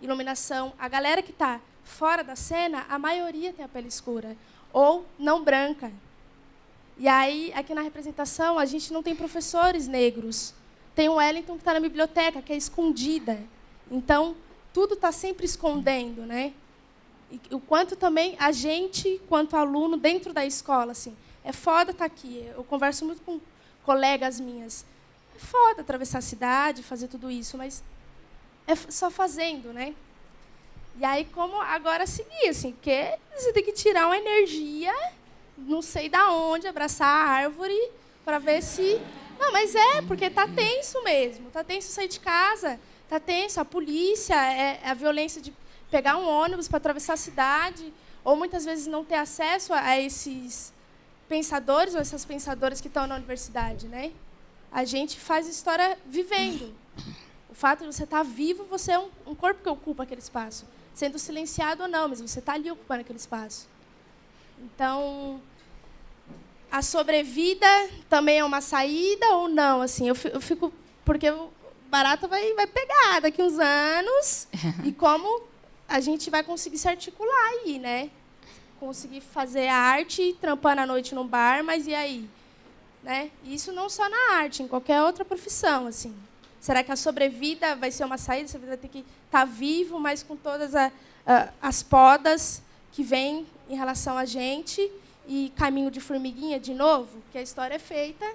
iluminação. A galera que está fora da cena, a maioria tem a pele escura, ou não branca. E aí, aqui na representação, a gente não tem professores negros. Tem o Wellington que está na biblioteca, que é escondida. Então, tudo está sempre escondendo, né? E o quanto também a gente, quanto aluno, dentro da escola, assim, é foda estar aqui. Eu converso muito com colegas minhas. É foda atravessar a cidade, fazer tudo isso, mas é só fazendo, né? E aí, como agora seguir, assim, porque você tem que tirar uma energia, não sei da onde, abraçar a árvore, para ver se... Não, mas porque tá tenso mesmo. Tá tenso sair de casa, tá tenso a polícia, a violência de pegar um ônibus para atravessar a cidade, ou muitas vezes não ter acesso a esses pensadores ou essas pensadoras que estão na universidade, né? A gente faz história vivendo. O fato de você estar vivo, você é um corpo que ocupa aquele espaço, sendo silenciado ou não, mas você está ali ocupando aquele espaço. Então, a sobrevida também é uma saída ou não? Assim, eu fico porque o barato vai pegar daqui uns anos e como a gente vai conseguir se articular aí, né? Conseguir fazer arte, trampando à noite num bar, mas e aí? Né? Isso não só na arte, em qualquer outra profissão, assim. Será que a sobrevida vai ser uma saída? Você vai ter que estar vivo, mas com todas as podas que vêm em relação a gente e caminho de formiguinha de novo? Porque a história é feita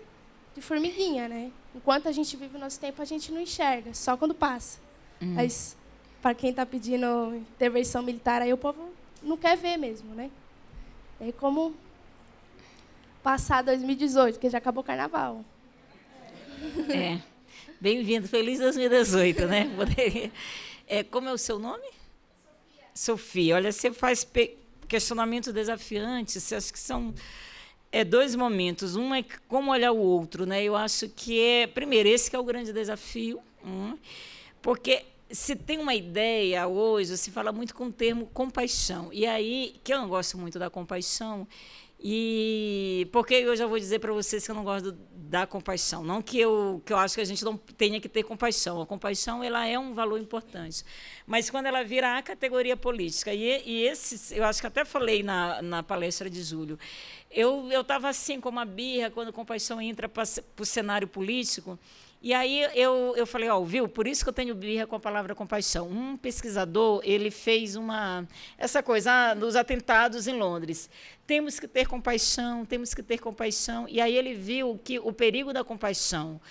de formiguinha, né? Enquanto a gente vive o nosso tempo, a gente não enxerga, só quando passa. Mas, para quem está pedindo intervenção militar, aí o povo não quer ver mesmo, né? É como passar 2018, porque já acabou o carnaval. Bem-vindo, feliz 2018, né? Como é o seu nome? Sofia. Olha, você faz questionamento desafiante, você acha que são dois momentos. Um é como olhar o outro, né? Eu acho que primeiro, esse que é o grande desafio, porque se tem uma ideia hoje, se fala muito com o termo compaixão. E aí, que eu não gosto muito da compaixão, porque eu já vou dizer para vocês que eu não gosto da compaixão. Não que eu acho que a gente não tenha que ter compaixão. A compaixão ela é um valor importante. Mas quando ela vira a categoria política, e esse, eu acho que até falei na palestra de julho, eu estava assim, com uma birra, quando a compaixão entra para o cenário político. E aí eu falei, viu, por isso que eu tenho birra com a palavra compaixão. Um pesquisador, ele fez essa coisa dos atentados em Londres. Temos que ter compaixão, temos que ter compaixão. E aí ele viu que o perigo da compaixão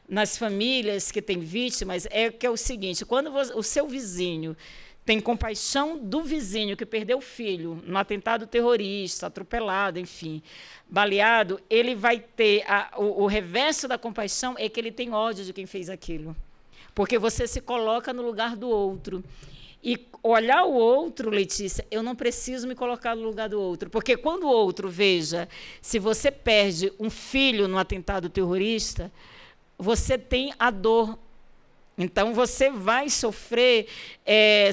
nas famílias que têm vítimas é o seguinte, quando o seu vizinho tem compaixão do vizinho que perdeu o filho no atentado terrorista, atropelado, enfim, baleado, ele vai ter o reverso da compaixão é que ele tem ódio de quem fez aquilo. porque você se coloca no lugar do outro. E olhar o outro, Letícia, eu não preciso me colocar no lugar do outro, porque quando o outro, veja, se você perde um filho no atentado terrorista, você tem a dor. Então, você vai sofrer,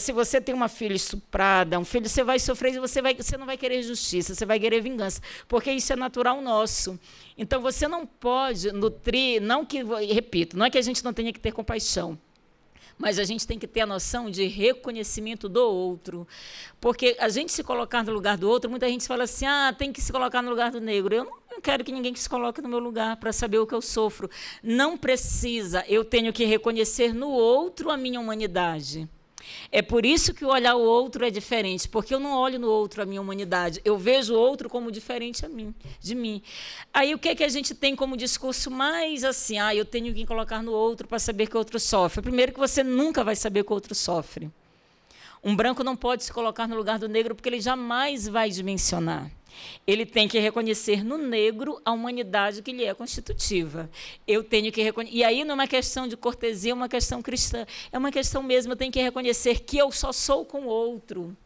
se você tem uma filha estuprada, um filho, você vai sofrer, você não vai querer justiça, você vai querer vingança, porque isso é natural nosso. Então, você não pode nutrir, repito, não é que a gente não tenha que ter compaixão, mas a gente tem que ter a noção de reconhecimento do outro. Porque a gente se colocar no lugar do outro, muita gente fala assim, tem que se colocar no lugar do negro. Eu não quero que ninguém se coloque no meu lugar para saber o que eu sofro. Não precisa, eu tenho que reconhecer no outro a minha humanidade. É por isso que olhar o outro é diferente, porque eu não olho no outro a minha humanidade, eu vejo o outro como diferente de mim. Aí o que é que a gente tem como discurso mais assim, eu tenho que colocar no outro para saber que o outro sofre? Primeiro que você nunca vai saber que o outro sofre. Um branco não pode se colocar no lugar do negro porque ele jamais vai dimensionar. Ele tem que reconhecer no negro a humanidade que lhe é constitutiva. Eu tenho que reconhecer. E aí não é uma questão de cortesia, é uma questão cristã. É uma questão mesmo, eu tenho que reconhecer que eu só sou com o outro.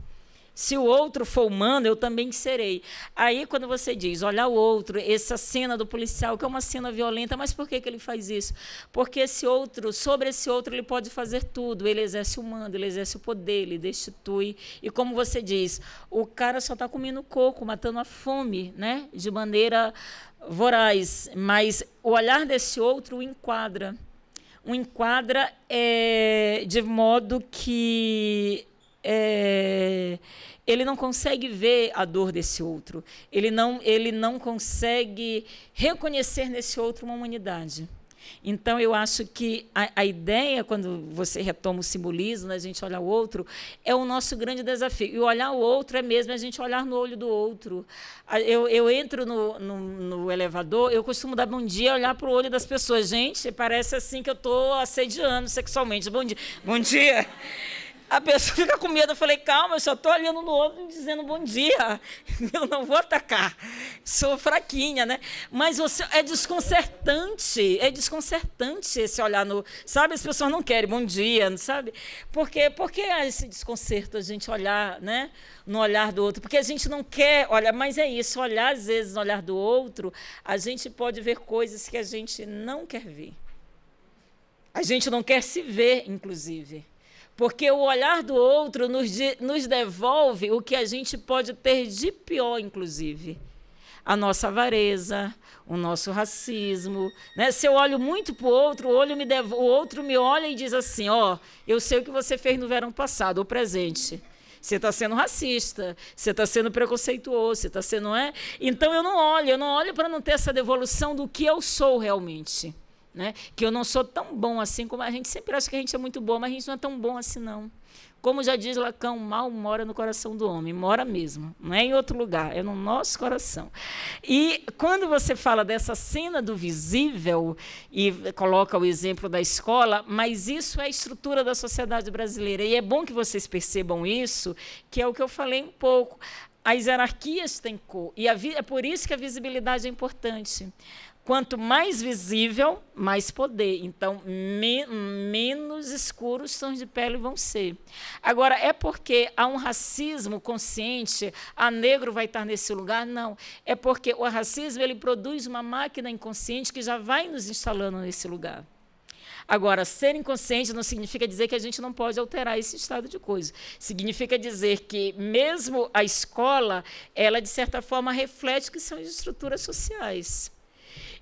Se o outro for humano, eu também serei. Aí, quando você diz, olhar o outro, essa cena do policial, que é uma cena violenta, mas por que ele faz isso? Porque sobre esse outro, ele pode fazer tudo. Ele exerce o mando, ele exerce o poder, ele destitui. E, como você diz, o cara só está comendo coco, matando a fome, né? De maneira voraz. Mas o olhar desse outro o enquadra. O enquadra de modo que... ele não consegue ver a dor desse outro, ele não consegue reconhecer nesse outro uma humanidade. Então, eu acho que a ideia, quando você retoma o simbolismo, a gente olhar o outro, é o nosso grande desafio. E olhar o outro é mesmo a gente olhar no olho do outro. Eu entro no elevador, eu costumo dar bom dia e olhar para o olho das pessoas. Gente, parece assim que eu estou assediando sexualmente. Bom dia. Bom dia. A pessoa fica com medo. Eu falei, calma, eu só estou olhando no outro e dizendo bom dia. Eu não vou atacar. Sou fraquinha, né? Mas é desconcertante esse olhar no... Sabe, as pessoas não querem bom dia, não sabe? Por que há esse desconcerto, a gente olhar, né, no olhar do outro? Porque a gente não quer olhar, mas é isso, olhar às vezes no olhar do outro, a gente pode ver coisas que a gente não quer ver. A gente não quer se ver, inclusive. Porque o olhar do outro nos devolve o que a gente pode ter de pior, inclusive. A nossa avareza, o nosso racismo. Né? Se eu olho muito para o outro, o outro me olha e diz assim, eu sei o que você fez no verão passado, ou presente. Você está sendo racista, você está sendo preconceituoso, você está sendo... Então, eu não olho para não ter essa devolução do que eu sou realmente. Né? Que eu não sou tão bom assim, como a gente sempre acha que a gente é muito bom, mas a gente não é tão bom assim, não. Como já diz Lacan, o mal mora no coração do homem, mora mesmo, não é em outro lugar, é no nosso coração. E quando você fala dessa cena do visível, e coloca o exemplo da escola, mas isso é a estrutura da sociedade brasileira, e é bom que vocês percebam isso, que é o que eu falei um pouco. As hierarquias têm cor, e é por isso que a visibilidade é importante. Quanto mais visível, mais poder. Então, menos escuros os tons de pele vão ser. Agora, é porque há um racismo consciente, negro vai estar nesse lugar? Não. É porque o racismo ele produz uma máquina inconsciente que já vai nos instalando nesse lugar. Agora, ser inconsciente não significa dizer que a gente não pode alterar esse estado de coisa. Significa dizer que, mesmo a escola, ela, de certa forma, reflete o que são as estruturas sociais.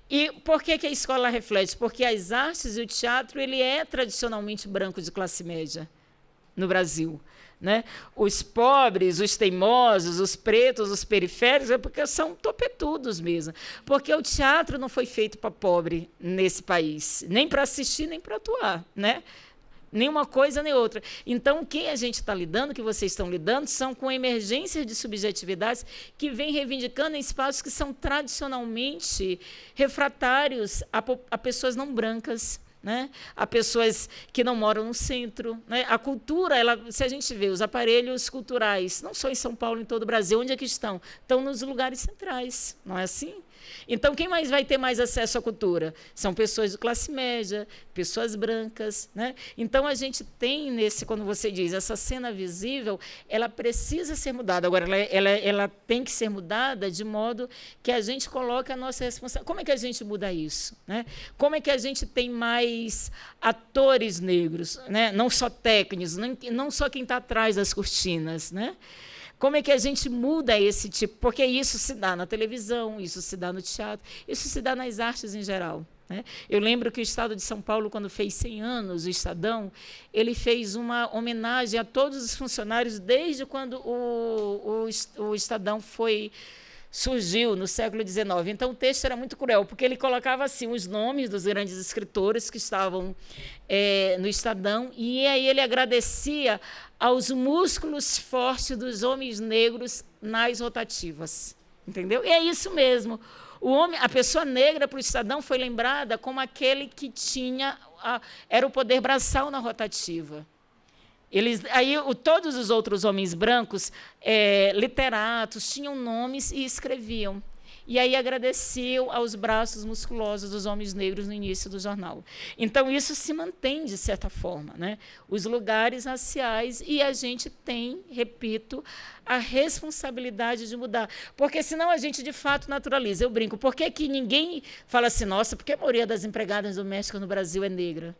E por que a escola reflete? Porque as artes e o teatro ele é tradicionalmente branco de classe média no Brasil. Né? Os pobres, os teimosos, os pretos, os periféricos, é porque são topetudos mesmo. Porque o teatro não foi feito para pobre nesse país, nem para assistir, nem para atuar. Né? Nem uma coisa, nem outra. Então, quem a gente está lidando, que vocês estão lidando, são com emergências de subjetividades que vêm reivindicando em espaços que são tradicionalmente refratários a pessoas não brancas, né? A pessoas que não moram no centro. Né? A cultura, se a gente vê os aparelhos culturais, não só em São Paulo, em todo o Brasil, onde é que estão? Estão nos lugares centrais, não é assim? Então, quem mais vai ter mais acesso à cultura? São pessoas de classe média, pessoas brancas, né? Então, a gente tem quando você diz, essa cena visível, ela precisa ser mudada. Agora, ela tem que ser mudada de modo que a gente coloque a nossa responsabilidade. Como é que a gente muda isso, né? Como é que a gente tem mais atores negros, né? Não só técnicos, não só quem está atrás das cortinas, né? Como é que a gente muda esse tipo? Porque isso se dá na televisão, isso se dá no teatro, isso se dá nas artes em geral, né? Eu lembro que o Estado de São Paulo, quando fez 100 anos, o Estadão, ele fez uma homenagem a todos os funcionários desde quando o Estadão surgiu no século XIX. Então, o texto era muito cruel, porque ele colocava assim os nomes dos grandes escritores que estavam no Estadão, e aí ele agradecia aos músculos fortes dos homens negros nas rotativas. Entendeu? E é isso mesmo. A pessoa negra para o Estadão foi lembrada como aquele que era o poder braçal na rotativa. Todos os outros homens brancos, literatos, tinham nomes e escreviam. E aí agradeciam aos braços musculosos dos homens negros no início do jornal. Então, isso se mantém, de certa forma, né? Os lugares raciais, e a gente tem, repito, a responsabilidade de mudar. Porque, senão, a gente, de fato, naturaliza. Eu brinco, por que ninguém fala assim, nossa, por que a maioria das empregadas domésticas no Brasil é negra?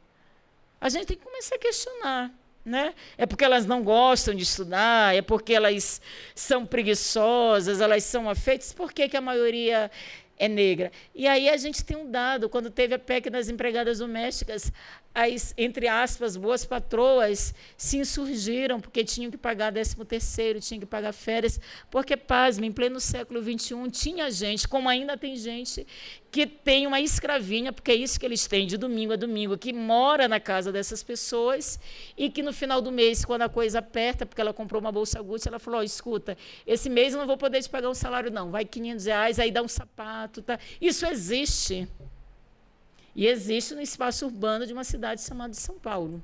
A gente tem que começar a questionar. Né? É porque elas não gostam de estudar, é porque elas são preguiçosas, elas são afeitas, por que a maioria é negra? E aí a gente tem um dado, quando teve a PEC das empregadas domésticas, as, entre aspas, boas patroas se insurgiram, porque tinham que pagar 13º, tinham que pagar férias, porque, pasme, em pleno século XXI, tinha gente, como ainda tem gente, que tem uma escravinha, porque é isso que eles têm, de domingo a domingo, que mora na casa dessas pessoas, e que no final do mês, quando a coisa aperta, porque ela comprou uma bolsa Gucci, ela falou, escuta, esse mês eu não vou poder te pagar um salário, não, vai R$500, aí dá um sapato. Tá? Isso existe. E existe no espaço urbano de uma cidade chamada São Paulo.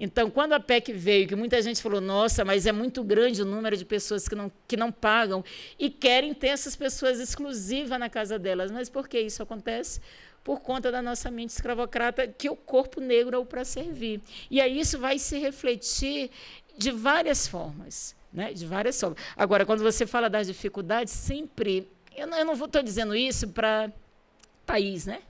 Então, quando a PEC veio, que muita gente falou, nossa, mas é muito grande o número de pessoas que não pagam e querem ter essas pessoas exclusivas na casa delas. Mas por que isso acontece? Por conta da nossa mente escravocrata, que o corpo negro é o para servir. E aí isso vai se refletir de várias formas. Né? De várias formas. Agora, quando você fala das dificuldades, sempre... Eu não estou dizendo isso para Thaís, né?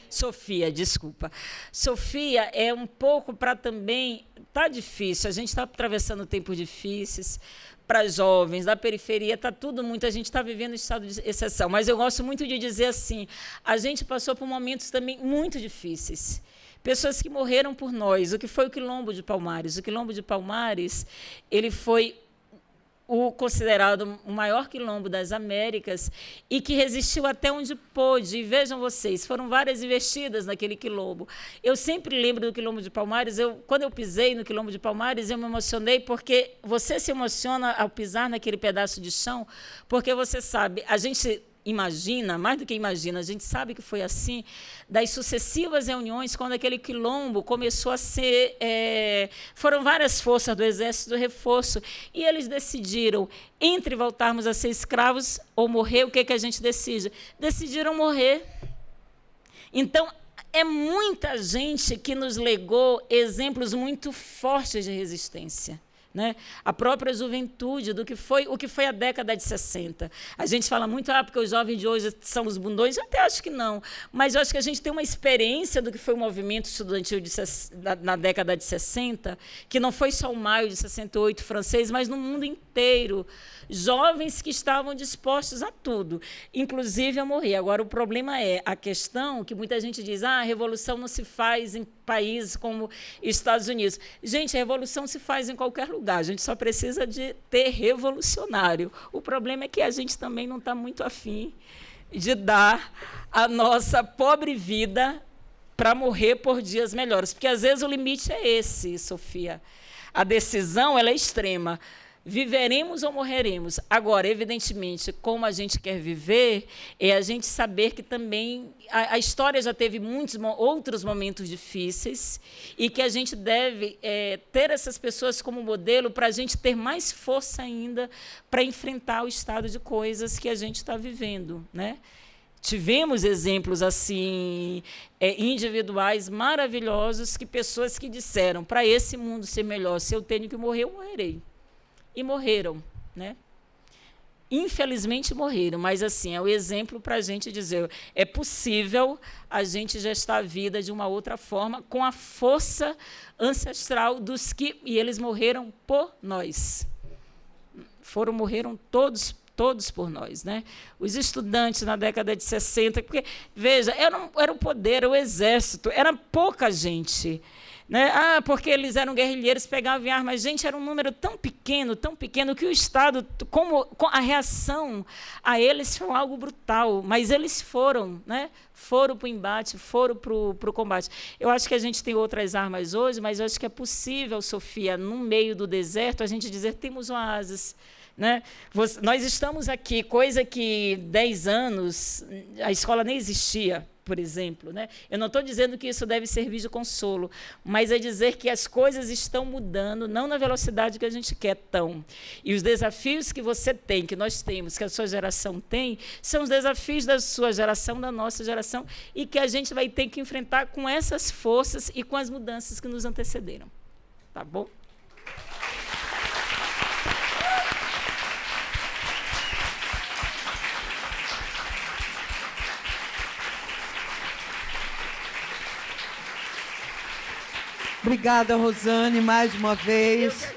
Sofia, desculpa. Sofia é um pouco para também... Está difícil, a gente está atravessando tempos difíceis para jovens, da periferia, está tudo muito... A gente está vivendo um estado de exceção, mas eu gosto muito de dizer assim, a gente passou por momentos também muito difíceis. Pessoas que morreram por nós. O que foi o Quilombo de Palmares? O Quilombo de Palmares, ele foi... considerado o maior quilombo das Américas e que resistiu até onde pôde. E vejam vocês, foram várias investidas naquele quilombo. Eu sempre lembro do Quilombo de Palmares. Quando eu pisei no Quilombo de Palmares, eu me emocionei, porque você se emociona ao pisar naquele pedaço de chão, porque você sabe, a gente... imagina, mais do que imagina, a gente sabe que foi assim, das sucessivas reuniões, quando aquele quilombo começou a ser... foram várias forças do Exército do Reforço, e eles decidiram, entre voltarmos a ser escravos ou morrer, o que a gente decide? Decidiram morrer. Então, é muita gente que nos legou exemplos muito fortes de resistência. Né? A própria juventude, o que foi a década de 60. A gente fala muito, porque os jovens de hoje são os bundões, eu até acho que não, mas eu acho que a gente tem uma experiência do que foi o movimento estudantil na década de 60, que não foi só o maio de 68 francês, mas no mundo inteiro. Jovens que estavam dispostos a tudo, inclusive a morrer. Agora, o problema é a questão que muita gente diz, a revolução não se faz em países como Estados Unidos. Gente, a revolução se faz em qualquer lugar, a gente só precisa de ter revolucionário. O problema é que a gente também não está muito afim de dar a nossa pobre vida para morrer por dias melhores, porque às vezes o limite é esse, Sofia. A decisão ela é extrema. Viveremos ou morreremos. Agora, evidentemente, como a gente quer viver, é a gente saber que também a história já teve muitos outros momentos difíceis e que a gente deve ter essas pessoas como modelo para a gente ter mais força ainda para enfrentar o estado de coisas que a gente está vivendo, né? Tivemos exemplos assim individuais maravilhosos, que pessoas que disseram: para esse mundo ser melhor, se eu tenho que morrer, eu morrerei. E morreram, né? Infelizmente morreram, mas assim é o exemplo para a gente dizer: é possível a gente gestar a vida de uma outra forma, com a força ancestral dos que... E eles morreram por nós. Morreram todos por nós, né? Os estudantes na década de 60, porque, veja, era o poder, o exército, era pouca gente. Né? Porque eles eram guerrilheiros, pegavam em armas. Gente, era um número tão pequeno, que o Estado, a reação a eles foi algo brutal. Mas eles foram, né? Foram para o embate, foram para o combate. Eu acho que a gente tem outras armas hoje, mas eu acho que é possível, Sofia, no meio do deserto, a gente dizer: temos oásis. Né? Nós estamos aqui, coisa que 10 anos a escola nem existia, por exemplo. Né? Eu não estou dizendo que isso deve servir de consolo, mas é dizer que as coisas estão mudando, não na velocidade que a gente quer tão. E os desafios que você tem, que nós temos, que a sua geração tem, são os desafios da sua geração, da nossa geração, e que a gente vai ter que enfrentar com essas forças e com as mudanças que nos antecederam. Tá bom? Obrigada, Rosane, mais uma vez.